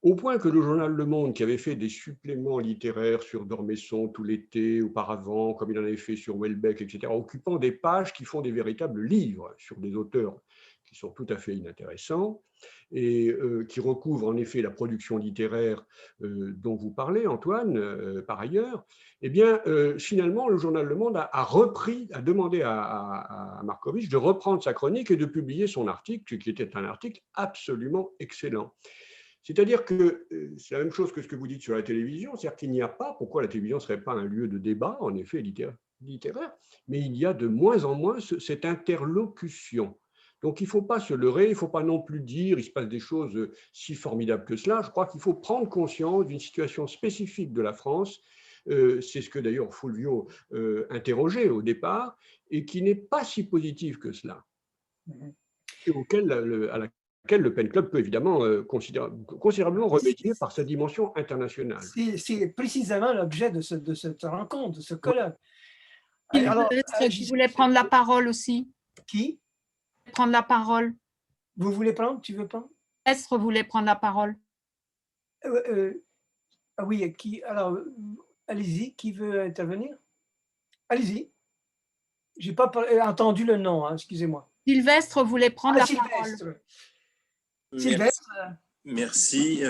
Au point que le journal Le Monde, qui avait fait des suppléments littéraires sur d'Ormesson tout l'été auparavant, comme il en avait fait sur Houellebecq, etc., occupant des pages qui font des véritables livres sur des auteurs qui sont tout à fait inintéressants et qui recouvrent en effet la production littéraire dont vous parlez, Antoine, par ailleurs, eh bien, finalement, le journal Le Monde a demandé à Markovitch de reprendre sa chronique et de publier son article, qui était un article absolument excellent. C'est-à-dire que c'est la même chose que ce que vous dites sur la télévision, c'est-à-dire qu'il n'y a pas, pourquoi la télévision ne serait pas un lieu de débat, en effet, littéraire, mais il y a de moins en moins cette interlocution. Donc, il ne faut pas se leurrer, il ne faut pas non plus dire il se passe des choses si formidables que cela. Je crois qu'il faut prendre conscience d'une situation spécifique de la France. C'est ce que d'ailleurs Fulvio interrogeait au départ, et qui n'est pas si positive que cela, et à laquelle le Pen Club peut évidemment considérablement remédier par sa dimension internationale. C'est précisément l'objet de cette rencontre, de ce colloque. Alors, Qui voulait prendre la parole aussi. Qui? Prendre la parole. Vous voulez prendre? Tu veux prendre? Estre voulait prendre la parole. Ah oui, qui? Alors, allez-y, qui veut intervenir? Allez-y. Je n'ai pas entendu le nom, hein, excusez-moi. Sylvestre voulait prendre la Sylvestre. parole. Sylvestre. Merci.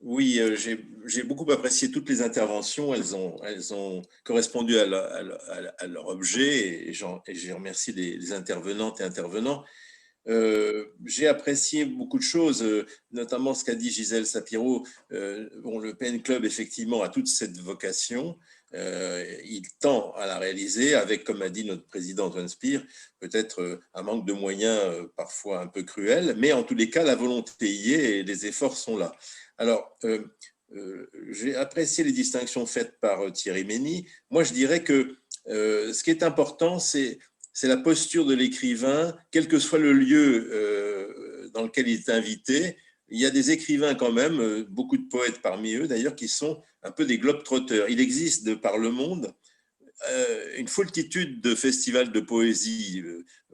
Oui, j'ai beaucoup apprécié toutes les interventions. Elles ont correspondu à leur objet et j'ai remercié les intervenantes et intervenants. J'ai apprécié beaucoup de choses, notamment ce qu'a dit Gisèle Sapiro. Le Pen Club, effectivement, a toute cette vocation. Il tend à la réaliser avec, comme a dit notre président Antoine Spire, peut-être un manque de moyens parfois un peu cruel, mais en tous les cas, la volonté y est et les efforts sont là. Alors, j'ai apprécié les distinctions faites par Thierry Mény. Moi, je dirais que ce qui est important, c'est la posture de l'écrivain, quel que soit le lieu dans lequel il est invité. Il y a des écrivains quand même, beaucoup de poètes parmi eux d'ailleurs, qui sont un peu des globe-trotteurs. Il existe de par le monde une foultitude de festivals de poésie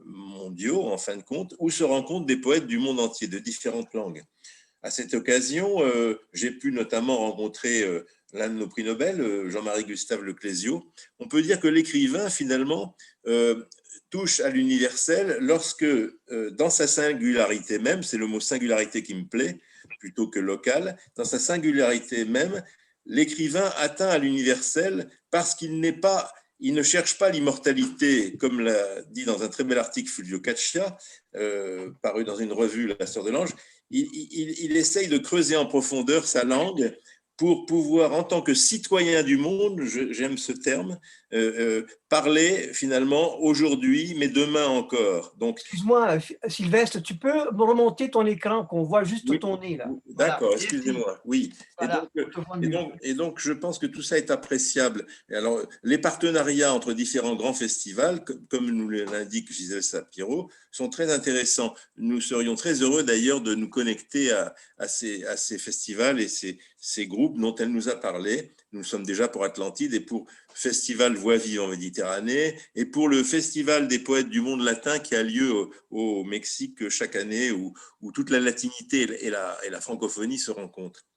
mondiaux, en fin de compte, où se rencontrent des poètes du monde entier, de différentes langues. À cette occasion, j'ai pu notamment rencontrer l'un de nos prix Nobel, Jean-Marie Gustave Leclésio. On peut dire que l'écrivain, finalement, touche à l'universel lorsque, dans sa singularité même, c'est le mot singularité qui me plaît, plutôt que local, dans sa singularité même, l'écrivain atteint à l'universel parce qu'il ne cherche pas l'immortalité, comme l'a dit dans un très bel article Fulvio Caccia, paru dans une revue, La Sœur de l'Ange. Il essaye de creuser en profondeur sa langue pour pouvoir, en tant que citoyen du monde, j'aime ce terme, parler finalement aujourd'hui, mais demain encore. Donc, excuse-moi, Sylvestre, tu peux me remonter ton écran, qu'on voit juste oui, ton nez là. D'accord, voilà. excusez-moi. Oui. Voilà, Et donc, je pense que tout ça est appréciable. Et alors, les partenariats entre différents grands festivals, comme nous l'indique Gisèle Sapiro, sont très intéressants. Nous serions très heureux d'ailleurs de nous connecter à ces festivals et ces groupes dont elle nous a parlé. Nous sommes déjà pour Atlantide et pour Festival Voix Vive en Méditerranée et pour le Festival des poètes du monde latin qui a lieu au Mexique chaque année où toute la latinité et la francophonie se rencontrent.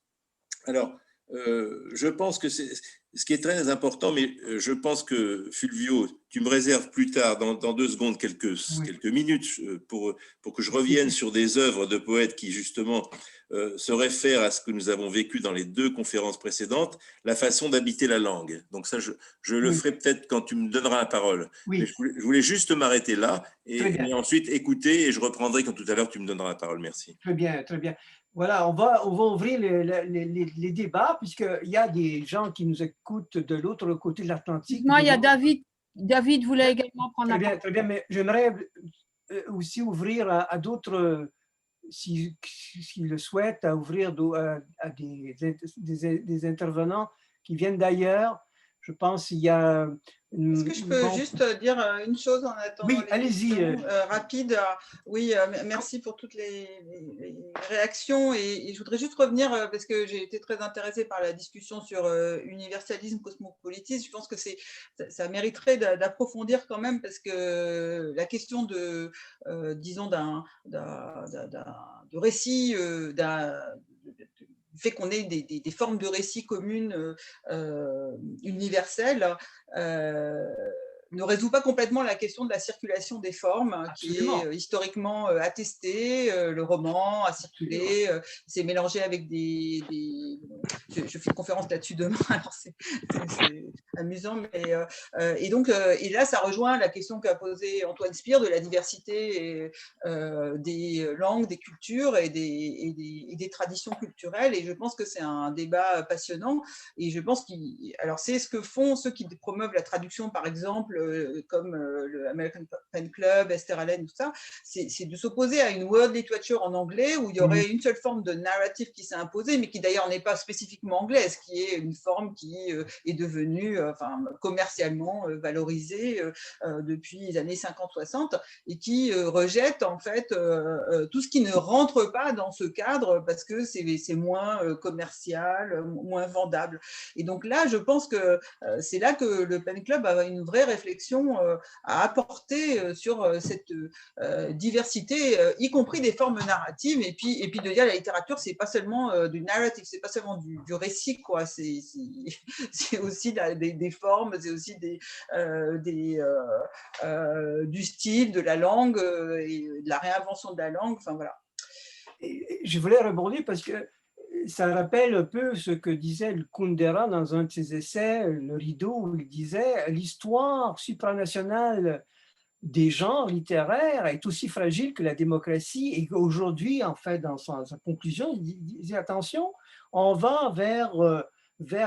Alors, je pense que c'est ce qui est très important, mais je pense que Fulvio, tu me réserves plus tard, dans 2 secondes, quelques minutes, pour que je revienne sur des œuvres de poètes qui, justement, se réfèrent à ce que nous avons vécu dans les 2 conférences précédentes, la façon d'habiter la langue. Donc ça, je le ferai peut-être quand tu me donneras la parole. Oui. Mais je voulais juste m'arrêter là et ensuite écouter et je reprendrai quand tout à l'heure tu me donneras la parole. Merci. Très bien, très bien. Voilà, on va ouvrir les débats puisqu'il y a des gens qui nous écoutent de l'autre côté de l'Atlantique. Moi, il y a David. David voulait également prendre la parole. Très bien, mais j'aimerais aussi ouvrir à d'autres, s'ils le souhaitent, à ouvrir à des intervenants qui viennent d'ailleurs. Je pense qu'il y a... Est-ce que je peux juste dire une chose en attendant? Oui, allez-y. Rapide. Oui, merci pour toutes les réactions. Et je voudrais juste revenir, parce que j'ai été très intéressée par la discussion sur universalisme, cosmopolitisme. Je pense que ça mériterait d'approfondir quand même, parce que la question de, disons, de récit, du fait qu'on ait des formes de récits communes universelles, ne résout pas complètement la question de la circulation des formes, Absolument. qui est historiquement attestée. Le roman a circulé, c'est mélangé avec je fais une conférence là-dessus demain, alors c'est amusant. Mais, et là, ça rejoint la question qu'a posée Antoine Spire de la diversité des langues, des cultures et des traditions culturelles. Et je pense que c'est un débat passionnant. Et je pense alors c'est ce que font ceux qui promeuvent la traduction, par exemple, comme le American Pen Club, Esther Allen, tout ça, c'est de s'opposer à une world literature en anglais où il y aurait une seule forme de narrative qui s'est imposée, mais qui d'ailleurs n'est pas spécifiquement anglaise, qui est une forme qui est devenue commercialement valorisée depuis les années 50-60 et qui rejette en fait tout ce qui ne rentre pas dans ce cadre parce que c'est moins commercial, moins vendable. Et donc là, je pense que c'est là que le Pen Club a une vraie réflexion à apporter sur cette diversité, y compris des formes narratives, et puis de dire la littérature, c'est pas seulement du narrative, c'est pas seulement du récit, quoi. C'est aussi des formes, c'est aussi du style, de la langue et de la réinvention de la langue. Enfin voilà. Et je voulais rebondir parce que ça rappelle un peu ce que disait le Kundera dans un de ses essais, Le Rideau, où il disait l'histoire supranationale des genres littéraires est aussi fragile que la démocratie, et qu'aujourd'hui, en fait, dans sa conclusion, il dit attention, on va vers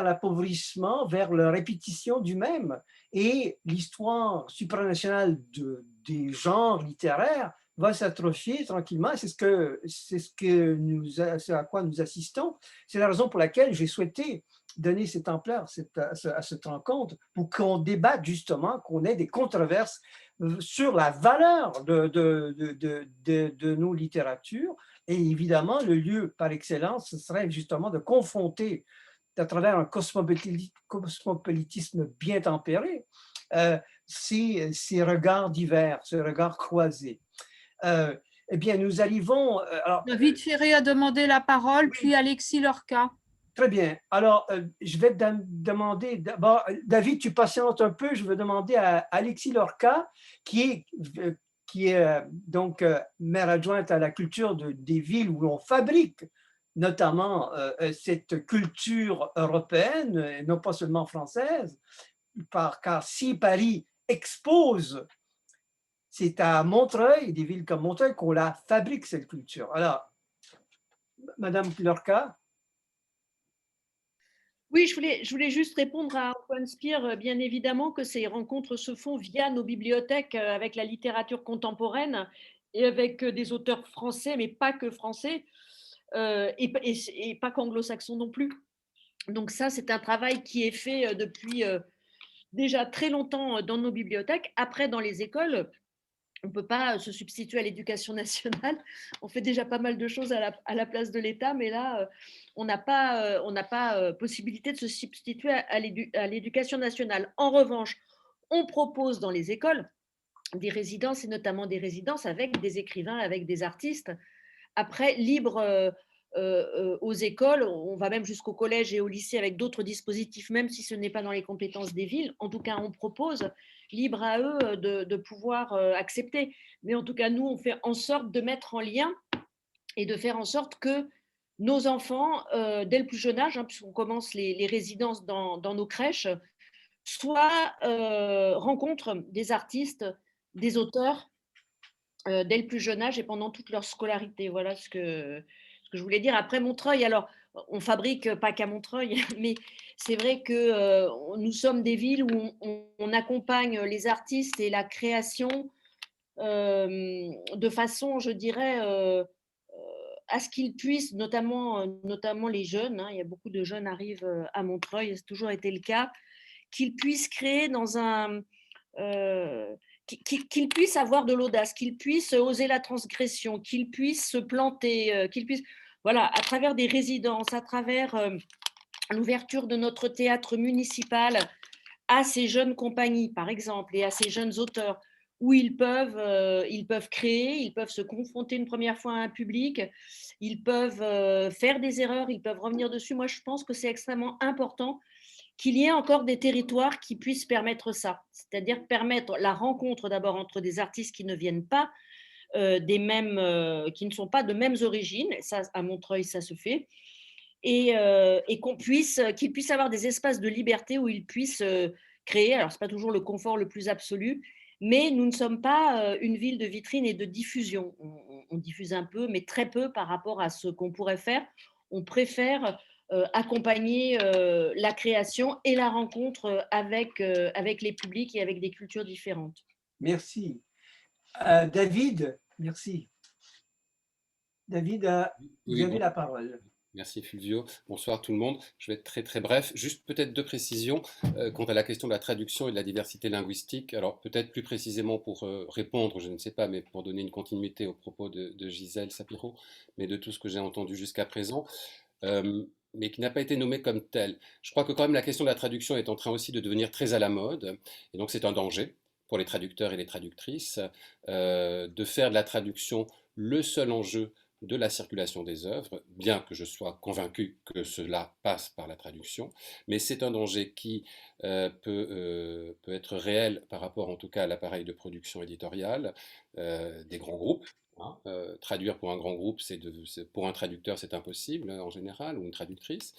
l'appauvrissement, vers la répétition du même, et l'histoire supranationale des genres littéraires va s'atrophier tranquillement. C'est ce à quoi nous assistons. C'est la raison pour laquelle j'ai souhaité donner cette ampleur à cette rencontre, pour qu'on débatte justement, qu'on ait des controverses sur la valeur de nos littératures. Et évidemment, le lieu par excellence, ce serait justement de confronter, à travers un cosmopolitisme bien tempéré, ces regards divers, ces regards croisés. Eh bien, nous arrivons… David Ferré a demandé la parole, oui. Puis Alexis Lorca. Très bien. Alors, je vais demander d'abord, David, tu patientes un peu, je vais demander à Alexis Lorca, qui est donc maire adjointe à la culture des villes où on fabrique notamment cette culture européenne, et non pas seulement française, car si Paris expose, c'est à Montreuil, des villes comme Montreuil, qu'on la fabrique, cette culture. Alors, Madame Lorca. Oui, je voulais juste répondre à Antoine Spire, bien évidemment que ces rencontres se font via nos bibliothèques avec la littérature contemporaine et avec des auteurs français, mais pas que français, et pas qu'anglo-saxons non plus. Donc ça, c'est un travail qui est fait depuis déjà très longtemps dans nos bibliothèques. Après, dans les écoles, on ne peut pas se substituer à l'éducation nationale. On fait déjà pas mal de choses à la place de l'État, mais là, on n'a pas possibilité de se substituer à l'éducation nationale. En revanche, on propose dans les écoles des résidences, et notamment des résidences avec des écrivains, avec des artistes. Après, libre aux écoles, on va même jusqu'au collège et au lycée avec d'autres dispositifs, même si ce n'est pas dans les compétences des villes. En tout cas, on propose, libre à eux de pouvoir accepter. Mais en tout cas, nous, on fait en sorte de mettre en lien et de faire en sorte que nos enfants, dès le plus jeune âge, puisqu'on commence les résidences dans nos crèches, rencontrent des artistes, des auteurs, dès le plus jeune âge et pendant toute leur scolarité. Voilà ce que je voulais dire. Après Montreuil, alors on fabrique pas qu'à Montreuil, mais c'est vrai que nous sommes des villes où on accompagne les artistes et la création de façon, je dirais, à ce qu'ils puissent, notamment les jeunes, il y a beaucoup de jeunes arrivent à Montreuil, c'est toujours été le cas, qu'ils puissent créer dans un… qu'ils puissent avoir de l'audace, qu'ils puissent oser la transgression, qu'ils puissent se planter, qu'ils puissent… Voilà, à travers des résidences, à travers l'ouverture de notre théâtre municipal à ces jeunes compagnies, par exemple, et à ces jeunes auteurs, où ils peuvent créer, ils peuvent se confronter une première fois à un public, ils peuvent faire des erreurs, ils peuvent revenir dessus. Moi, je pense que c'est extrêmement important qu'il y ait encore des territoires qui puissent permettre ça, c'est-à-dire permettre la rencontre d'abord entre des artistes qui ne viennent pas qui ne sont pas de mêmes origines. Ça, à Montreuil, ça se fait. Et qu'ils puissent avoir des espaces de liberté où ils puissent créer. Alors, ce n'est pas toujours le confort le plus absolu, mais nous ne sommes pas une ville de vitrine et de diffusion. On diffuse un peu, mais très peu par rapport à ce qu'on pourrait faire. On préfère accompagner la création et la rencontre avec les publics et avec des cultures différentes. Merci. David, merci. David, vous Oui, avez bon, la parole. merci Fulvio. Bonsoir tout le monde. Je vais être très très bref. Juste peut-être deux précisions quant à la question de la traduction et de la diversité linguistique. Alors peut-être plus précisément pour répondre, je ne sais pas, mais pour donner une continuité aux propos de Gisèle Sapiro, mais de tout ce que j'ai entendu jusqu'à présent, mais qui n'a pas été nommé comme tel. Je crois que quand même la question de la traduction est en train aussi de devenir très à la mode, et donc c'est un danger pour les traducteurs et les traductrices de faire de la traduction le seul enjeu de la circulation des œuvres, bien que je sois convaincu que cela passe par la traduction, mais c'est un danger qui peut être réel par rapport en tout cas à l'appareil de production éditoriale des grands groupes. Hein. Traduire pour un grand groupe, pour un traducteur, c'est impossible en général, ou une traductrice.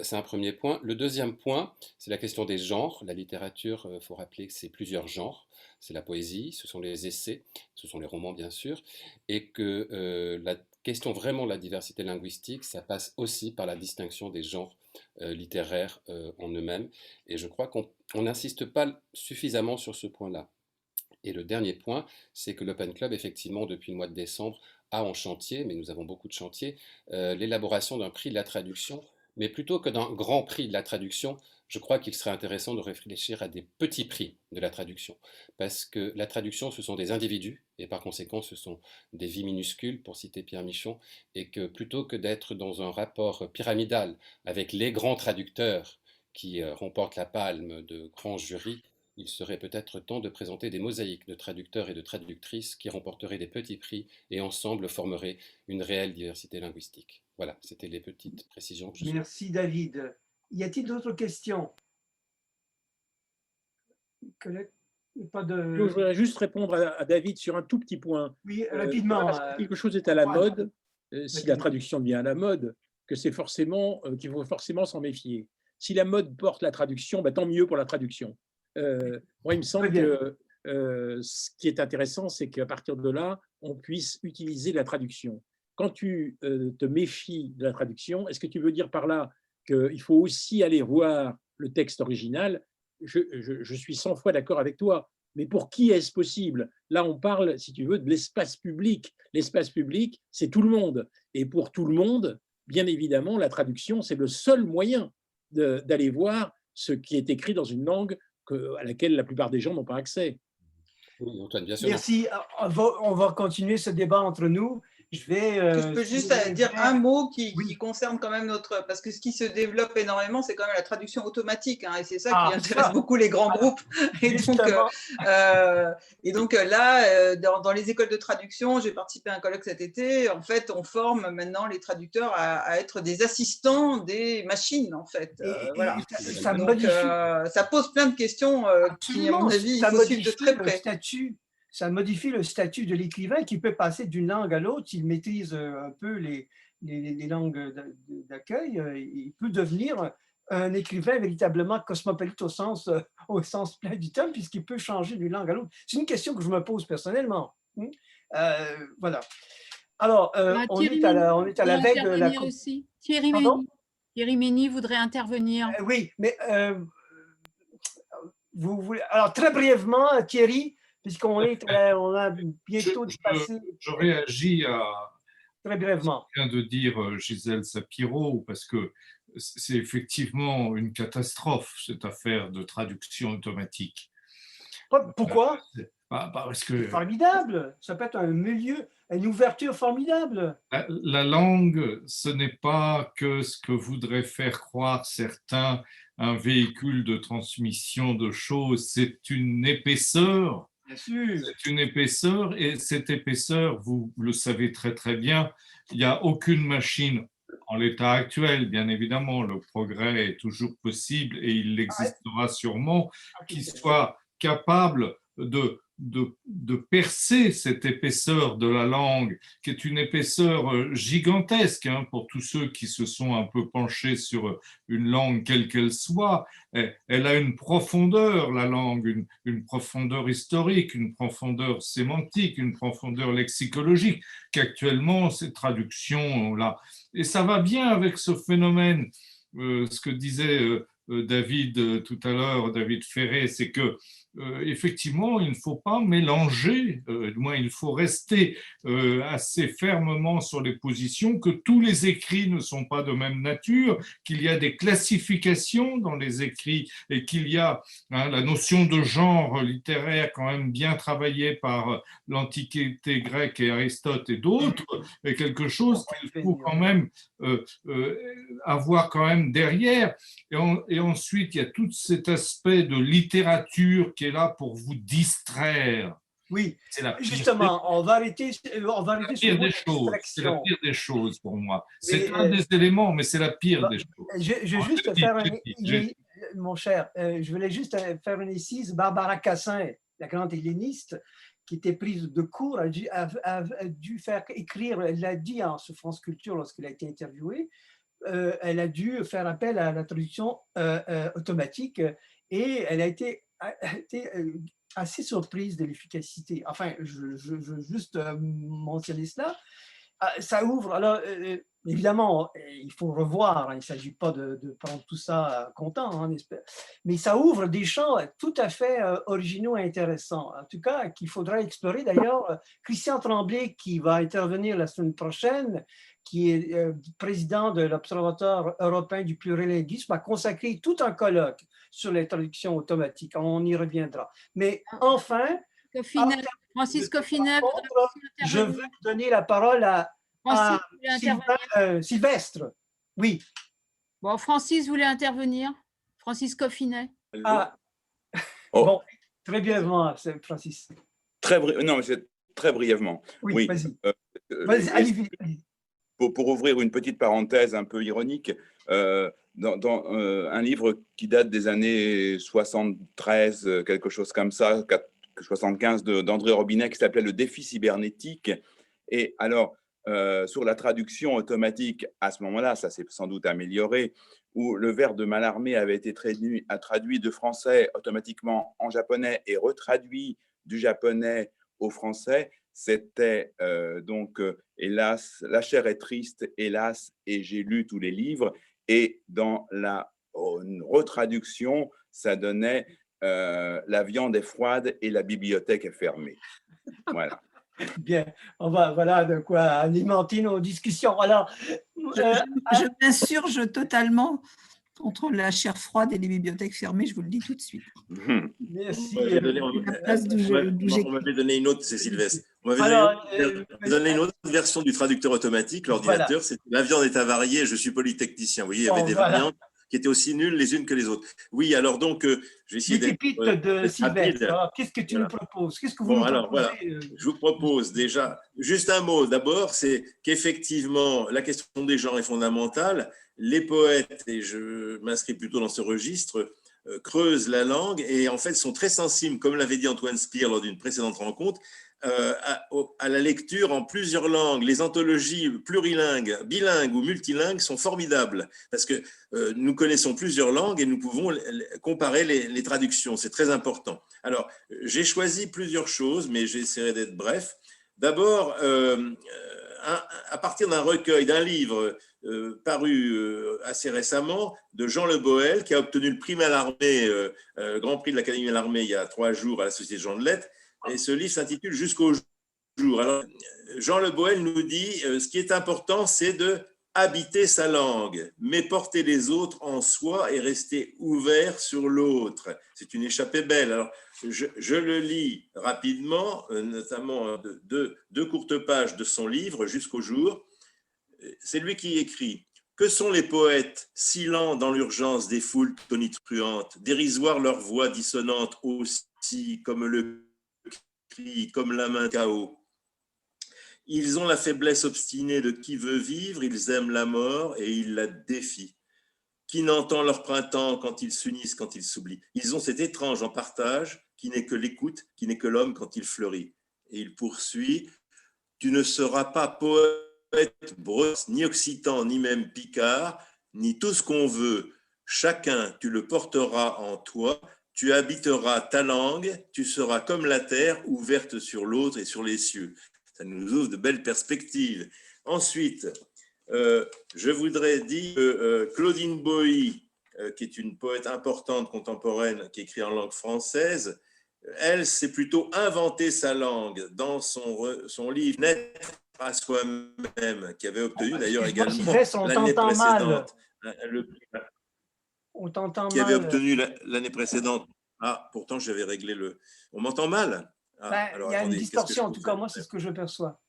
C'est un premier point. Le deuxième point, c'est la question des genres. La littérature, il faut rappeler que c'est plusieurs genres. C'est la poésie, ce sont les essais, ce sont les romans bien sûr, et que la question vraiment de la diversité linguistique, ça passe aussi par la distinction des genres littéraires en eux-mêmes. Et je crois qu'on n'insiste pas suffisamment sur ce point-là. Et le dernier point, c'est que l'Open Club, effectivement, depuis le mois de décembre, a en chantier, mais nous avons beaucoup de chantiers, l'élaboration d'un prix de la traduction. Mais plutôt que d'un grand prix de la traduction, je crois qu'il serait intéressant de réfléchir à des petits prix de la traduction. Parce que la traduction, ce sont des individus, et par conséquent, ce sont des vies minuscules, pour citer Pierre Michon, et que plutôt que d'être dans un rapport pyramidal avec les grands traducteurs qui remportent la palme de grands jurys, il serait peut-être temps de présenter des mosaïques de traducteurs et de traductrices qui remporteraient des petits prix et ensemble formeraient une réelle diversité linguistique. Voilà, c'était les petites précisions que je souhaitais. Merci David. Y a-t-il d'autres questions? Pas de... Je voudrais juste répondre à David sur un tout petit point. Oui, rapidement. Parce que quelque chose est à la mode, si la traduction devient à la mode, que c'est forcément qu'il faut forcément s'en méfier. Si la mode porte la traduction, bah, tant mieux pour la traduction. Moi, il me semble que ce qui est intéressant, c'est qu'à partir de là, on puisse utiliser la traduction. Quand tu te méfies de la traduction, est-ce que tu veux dire par là qu'il faut aussi aller voir le texte original? Je suis 100 fois d'accord avec toi, mais pour qui est-ce possible? Là, on parle, si tu veux, de l'espace public. L'espace public, c'est tout le monde. Et pour tout le monde, bien évidemment, la traduction, c'est le seul moyen d'aller voir ce qui est écrit dans une langue à laquelle la plupart des gens n'ont pas accès. Oui, Antoine, bien sûr. Merci. On va continuer ce débat entre nous. Je peux juste dire un mot qui concerne quand même notre... Parce que ce qui se développe énormément, c'est quand même la traduction automatique. Hein, et c'est ça qui intéresse beaucoup les grands groupes. Et donc là, dans les écoles de traduction, j'ai participé à un colloque cet été. En fait, on forme maintenant les traducteurs à être des assistants des machines, en fait. Voilà. Donc, ça pose plein de questions qui, à mon avis, il faut suivre de très près. Ça modifie le statut de l'écrivain qui peut passer d'une langue à l'autre. S'il maîtrise un peu les langues d'accueil, il peut devenir un écrivain véritablement cosmopolite au sens plein du terme, puisqu'il peut changer d'une langue à l'autre. C'est une question que je me pose personnellement. Voilà. Alors, on est à la veille de la... Aussi. Thierry Mény voudrait intervenir. Oui, mais vous voulez... Alors, très brièvement, Thierry, puisqu'on a bientôt dépassé. Je réagis à très brièvement ce que vient de dire Gisèle Sapiro, parce que c'est effectivement une catastrophe, cette affaire de traduction automatique. Pourquoi? Parce que c'est formidable, ça peut être un milieu, une ouverture formidable. La langue, ce n'est pas que ce que voudraient faire croire certains, un véhicule de transmission de choses, c'est une épaisseur. C'est une épaisseur, et cette épaisseur, vous le savez très très bien, il n'y a aucune machine en l'état actuel, bien évidemment, le progrès est toujours possible et il existera sûrement, qui soit capable de percer cette épaisseur de la langue, qui est une épaisseur gigantesque pour tous ceux qui se sont un peu penchés sur une langue quelle qu'elle soit. Elle a une profondeur, la langue, une profondeur historique, une profondeur sémantique, une profondeur lexicologique, qu'actuellement, ces traductions-là. Et ça va bien avec ce phénomène, ce que disait David tout à l'heure, David Ferré, c'est que effectivement, il ne faut pas mélanger, du moins il faut rester assez fermement sur les positions, que tous les écrits ne sont pas de même nature, qu'il y a des classifications dans les écrits et qu'il y a la notion de genre littéraire quand même bien travaillée par l'Antiquité grecque et Aristote et d'autres, est quelque chose qu'il faut quand même avoir quand même derrière. Et ensuite, il y a tout cet aspect de littérature qui est là pour vous distraire. Oui, C'est la pire, justement, on va arrêter c'est la pire des choses. C'est la pire des choses pour moi. C'est Mais, un des éléments, mais c'est la pire des choses. Je vais juste faire mon cher, je voulais juste faire une incise. Barbara Cassin, la grande helléniste, qui était prise de court, a dû faire écrire, elle l'a dit en sur France Culture lorsqu'elle a été interviewée, elle a dû faire appel à la traduction automatique et elle a été assez surprise de l'efficacité. Enfin, je veux juste mentionner cela. Ça ouvre, alors évidemment, il faut revoir, hein, il ne s'agit pas de prendre tout ça comptant, hein, mais ça ouvre des champs tout à fait originaux et intéressants, en tout cas qu'il faudra explorer. D'ailleurs, Christian Tremblay, qui va intervenir la semaine prochaine, qui est président de l'Observatoire européen du plurilinguisme, a consacré tout un colloque sur les traductions automatiques. On y reviendra. Mais enfin, Francis Coffinet, je veux donner la parole à Sylvestre. Oui. Bon, Francis voulait intervenir. Francis Coffinet. Bon, très brièvement, Francis. Non, mais très brièvement. Oui. Vas-y, allez-y. Pour ouvrir une petite parenthèse un peu ironique, dans un livre qui date des années 73, quelque chose comme ça, 75, d'André Robinet, qui s'appelait Le défi cybernétique. Et alors, sur la traduction automatique, à ce moment-là, ça s'est sans doute amélioré, où le vers de Mallarmé avait été traduit de français automatiquement en japonais et retraduit du japonais au français. C'était hélas, la chair est triste, hélas, et j'ai lu tous les livres. Et dans la retraduction, ça donnait la viande est froide et la bibliothèque est fermée. Voilà. Bien, voilà de quoi alimenter nos discussions. Alors, je m'insurge totalement contre la chair froide et les bibliothèques fermées, je vous le dis tout de suite. Merci. On m'avait donné une autre, c'est Sylvestre. On m'avait donné une autre version du traducteur automatique, l'ordinateur, voilà. C'était la viande est avariée, je suis polytechnicien. Vous voyez, il y avait des variantes qui étaient aussi nulles les unes que les autres. Oui, alors donc, je vais essayer d'être de Sylvestre. Qu'est-ce que tu nous proposes? Qu'est-ce que vous nous proposez? Voilà. Je vous propose déjà, juste un mot d'abord, c'est qu'effectivement, la question des genres est fondamentale. Les poètes, et je m'inscris plutôt dans ce registre, creusent la langue et en fait sont très sensibles, comme l'avait dit Antoine Spire lors d'une précédente rencontre, à la lecture en plusieurs langues. Les anthologies plurilingues, bilingues ou multilingues sont formidables parce que nous connaissons plusieurs langues et nous pouvons comparer les traductions. C'est très important. Alors, j'ai choisi plusieurs choses, mais j'essaierai d'être bref. D'abord, à partir d'un recueil, d'un livre paru assez récemment de Jean Le Bohel, qui a obtenu le prix Mallarmé, le Grand Prix de l'Académie Mallarmé il y a 3 jours à la Société Jean de Lettres. Et ce livre s'intitule Jusqu'au jour. Alors, Jean Le Bohel nous dit ce qui est important, c'est de habiter sa langue, mais porter les autres en soi et rester ouvert sur l'autre. C'est une échappée belle. Alors, je le lis rapidement, notamment deux courtes pages de son livre Jusqu'au jour. C'est lui qui écrit « Que sont les poètes, si lents dans l'urgence des foules tonitruantes, dérisoires leurs voix dissonantes aussi comme le cri, comme la main chaos. Ils ont la faiblesse obstinée de qui veut vivre, ils aiment la mort et ils la défient. Qui n'entend leur printemps quand ils s'unissent, quand ils s'oublient. Ils ont cet étrange en partage qui n'est que l'écoute, qui n'est que l'homme quand il fleurit. » Et il poursuit « Tu ne seras pas poète, breton, ni occitan, ni même picard, ni tout ce qu'on veut. Chacun, tu le porteras en toi. Tu habiteras ta langue, tu seras comme la terre, ouverte sur l'autre et sur les cieux. » Ça nous ouvre de belles perspectives. Ensuite, je voudrais dire que Claudine Bowie, qui est une poète importante contemporaine, qui écrit en langue française, Elle, c'est plutôt inventer sa langue dans son livre Naître à soi-même, qui avait obtenu d'ailleurs Excuse-moi, également Sylvestre, on l'année t'entend mal. précédente, le prix On t'entend qui avait mal. obtenu l'année précédente. Ah, pourtant, j'avais réglé le... On m'entend mal? Ah, Ben, alors, il y a une attendez, qu'est-ce que je distorsion, en peux tout cas, faire? moi, c'est ce que je perçois.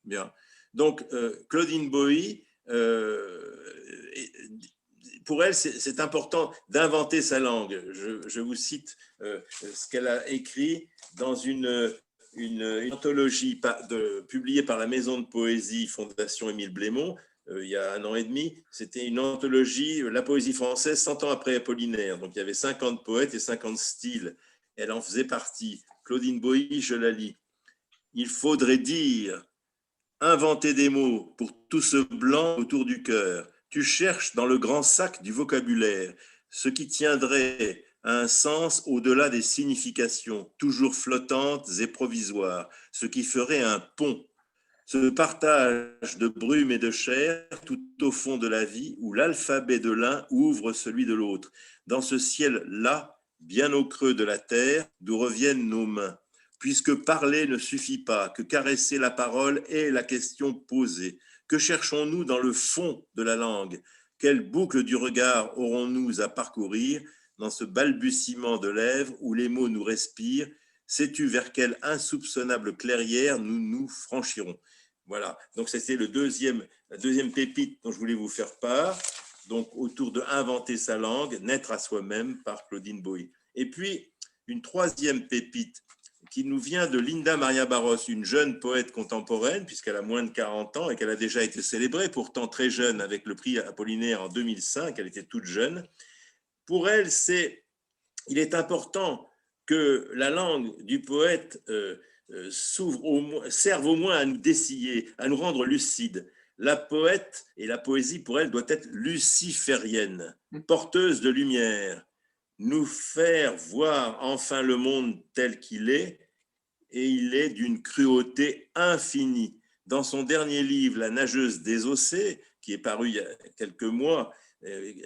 Bien. Donc, Claudine Bowie, pour elle, c'est important d'inventer sa langue. Je vous cite ce qu'elle a écrit dans une anthologie publiée par la Maison de Poésie Fondation Émile Blémont, il y a 1 an et demi. C'était une anthologie, la poésie française, 100 ans après Apollinaire. Donc, il y avait 50 poètes et 50 styles. Elle en faisait partie. Claudine Bowie, je la lis. Il faudrait dire, inventer des mots pour tout ce blanc autour du cœur. Tu cherches dans le grand sac du vocabulaire ce qui tiendrait à un sens au-delà des significations, toujours flottantes et provisoires, ce qui ferait un pont. Ce partage de brume et de chair tout au fond de la vie où l'alphabet de l'un ouvre celui de l'autre. Dans ce ciel-là, bien au creux de la terre, d'où reviennent nos mains. Puisque parler ne suffit pas, que caresser la parole est la question posée. Que cherchons-nous dans le fond de la langue? Quelle boucle du regard aurons-nous à parcourir dans ce balbutiement de lèvres où les mots nous respirent? Sais-tu vers quelle insoupçonnable clairière nous nous franchirons? Voilà, donc c'était la deuxième pépite dont je voulais vous faire part, donc autour de Inventer sa langue, Naître à soi-même par Claudine Bowie. Et puis, une troisième pépite qui nous vient de Linda Maria Barros, une jeune poète contemporaine, puisqu'elle a moins de 40 ans et qu'elle a déjà été célébrée, pourtant très jeune, avec le prix Apollinaire en 2005, elle était toute jeune. Pour elle, il est important que la langue du poète serve au moins à nous dessiller, à nous rendre lucides. La poète et la poésie, pour elle, doit être luciférienne, porteuse de lumière, nous faire voir enfin le monde tel qu'il est, et il est d'une cruauté infinie. Dans son dernier livre, La nageuse désossée, qui est paru il y a quelques mois,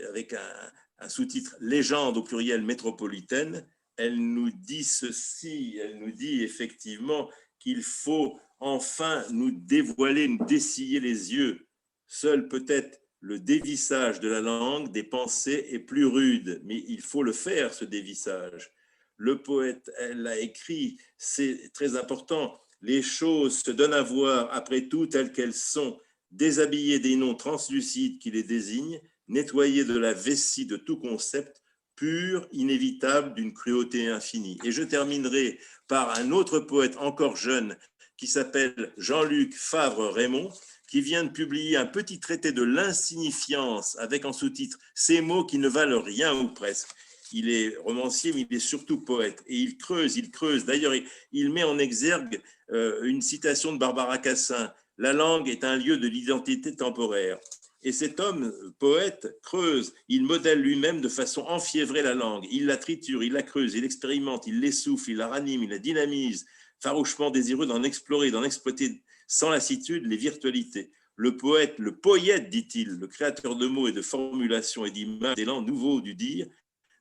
avec un sous-titre « Légende au pluriel métropolitaine », elle nous dit ceci, elle nous dit effectivement qu'il faut enfin nous dévoiler, nous dessiller les yeux. Seul peut-être le dévissage de la langue, des pensées est plus rude, mais il faut le faire, ce dévissage. Le poète, elle l'a écrit, c'est très important, les choses se donnent à voir après tout telles qu'elles sont, déshabillées des noms translucides qui les désignent, nettoyées de la vessie de tout concept, pur, inévitable, d'une cruauté infinie. Et je terminerai par un autre poète encore jeune qui s'appelle Jean-Luc Favre-Raymond, qui vient de publier un petit traité de l'insignifiance avec en sous-titre « Ces mots qui ne valent rien ou presque ». Il est romancier, mais il est surtout poète. Et il creuse. D'ailleurs, il met en exergue une citation de Barbara Cassin. « La langue est un lieu de l'identité temporaire ». Et cet homme, poète, creuse. Il modèle lui-même de façon enfiévrée la langue. Il la triture, il la creuse, il l'expérimente, il l'essouffle, il la ranime, il la dynamise, farouchement désireux d'en explorer, d'en exploiter sans lassitude les virtualités. Le poète, le poète, dit-il, le créateur de mots et de formulations et d'images, d'élan nouveau du dire,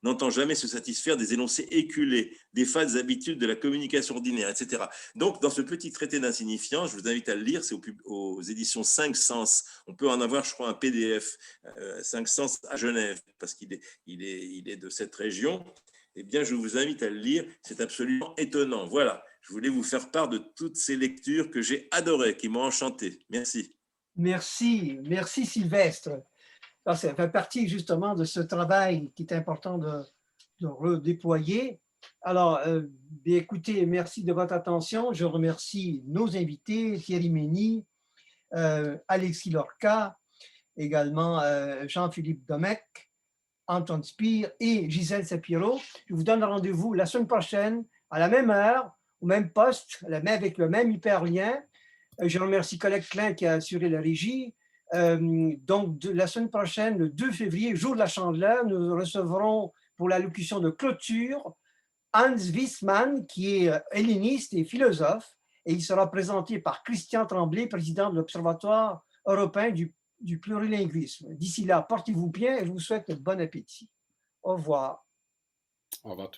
n'entend jamais se satisfaire des énoncés éculés, des fades habitudes de la communication ordinaire, etc. Donc, dans ce petit traité d'insignifiance, je vous invite à le lire, c'est aux éditions 5 Sens. On peut en avoir, je crois, un PDF, 5 Sens à Genève, parce qu'il est de cette région. Eh bien, je vous invite à le lire, c'est absolument étonnant. Voilà, je voulais vous faire part de toutes ces lectures que j'ai adorées, qui m'ont enchanté. Merci. Merci Sylvestre. Ça fait partie justement de ce travail qui est important de redéployer. Alors, bien, écoutez, merci de votre attention. Je remercie nos invités, Thierry Mény, Alexis Lorca, également Jean-Philippe Domecq, Antoine Spire et Gisèle Sapiro. Je vous donne rendez-vous la semaine prochaine, à la même heure, au même poste, avec le même hyperlien. Je remercie Colette Klein qui a assuré la régie. Donc, la semaine prochaine, le 2 février, jour de la Chandeleur, nous recevrons pour l'allocution de clôture Hans Wiesmann, qui est helléniste et philosophe, et il sera présenté par Christian Tremblay, président de l'Observatoire européen du plurilinguisme. D'ici là, portez-vous bien et je vous souhaite bon appétit. Au revoir. Au revoir tout le monde.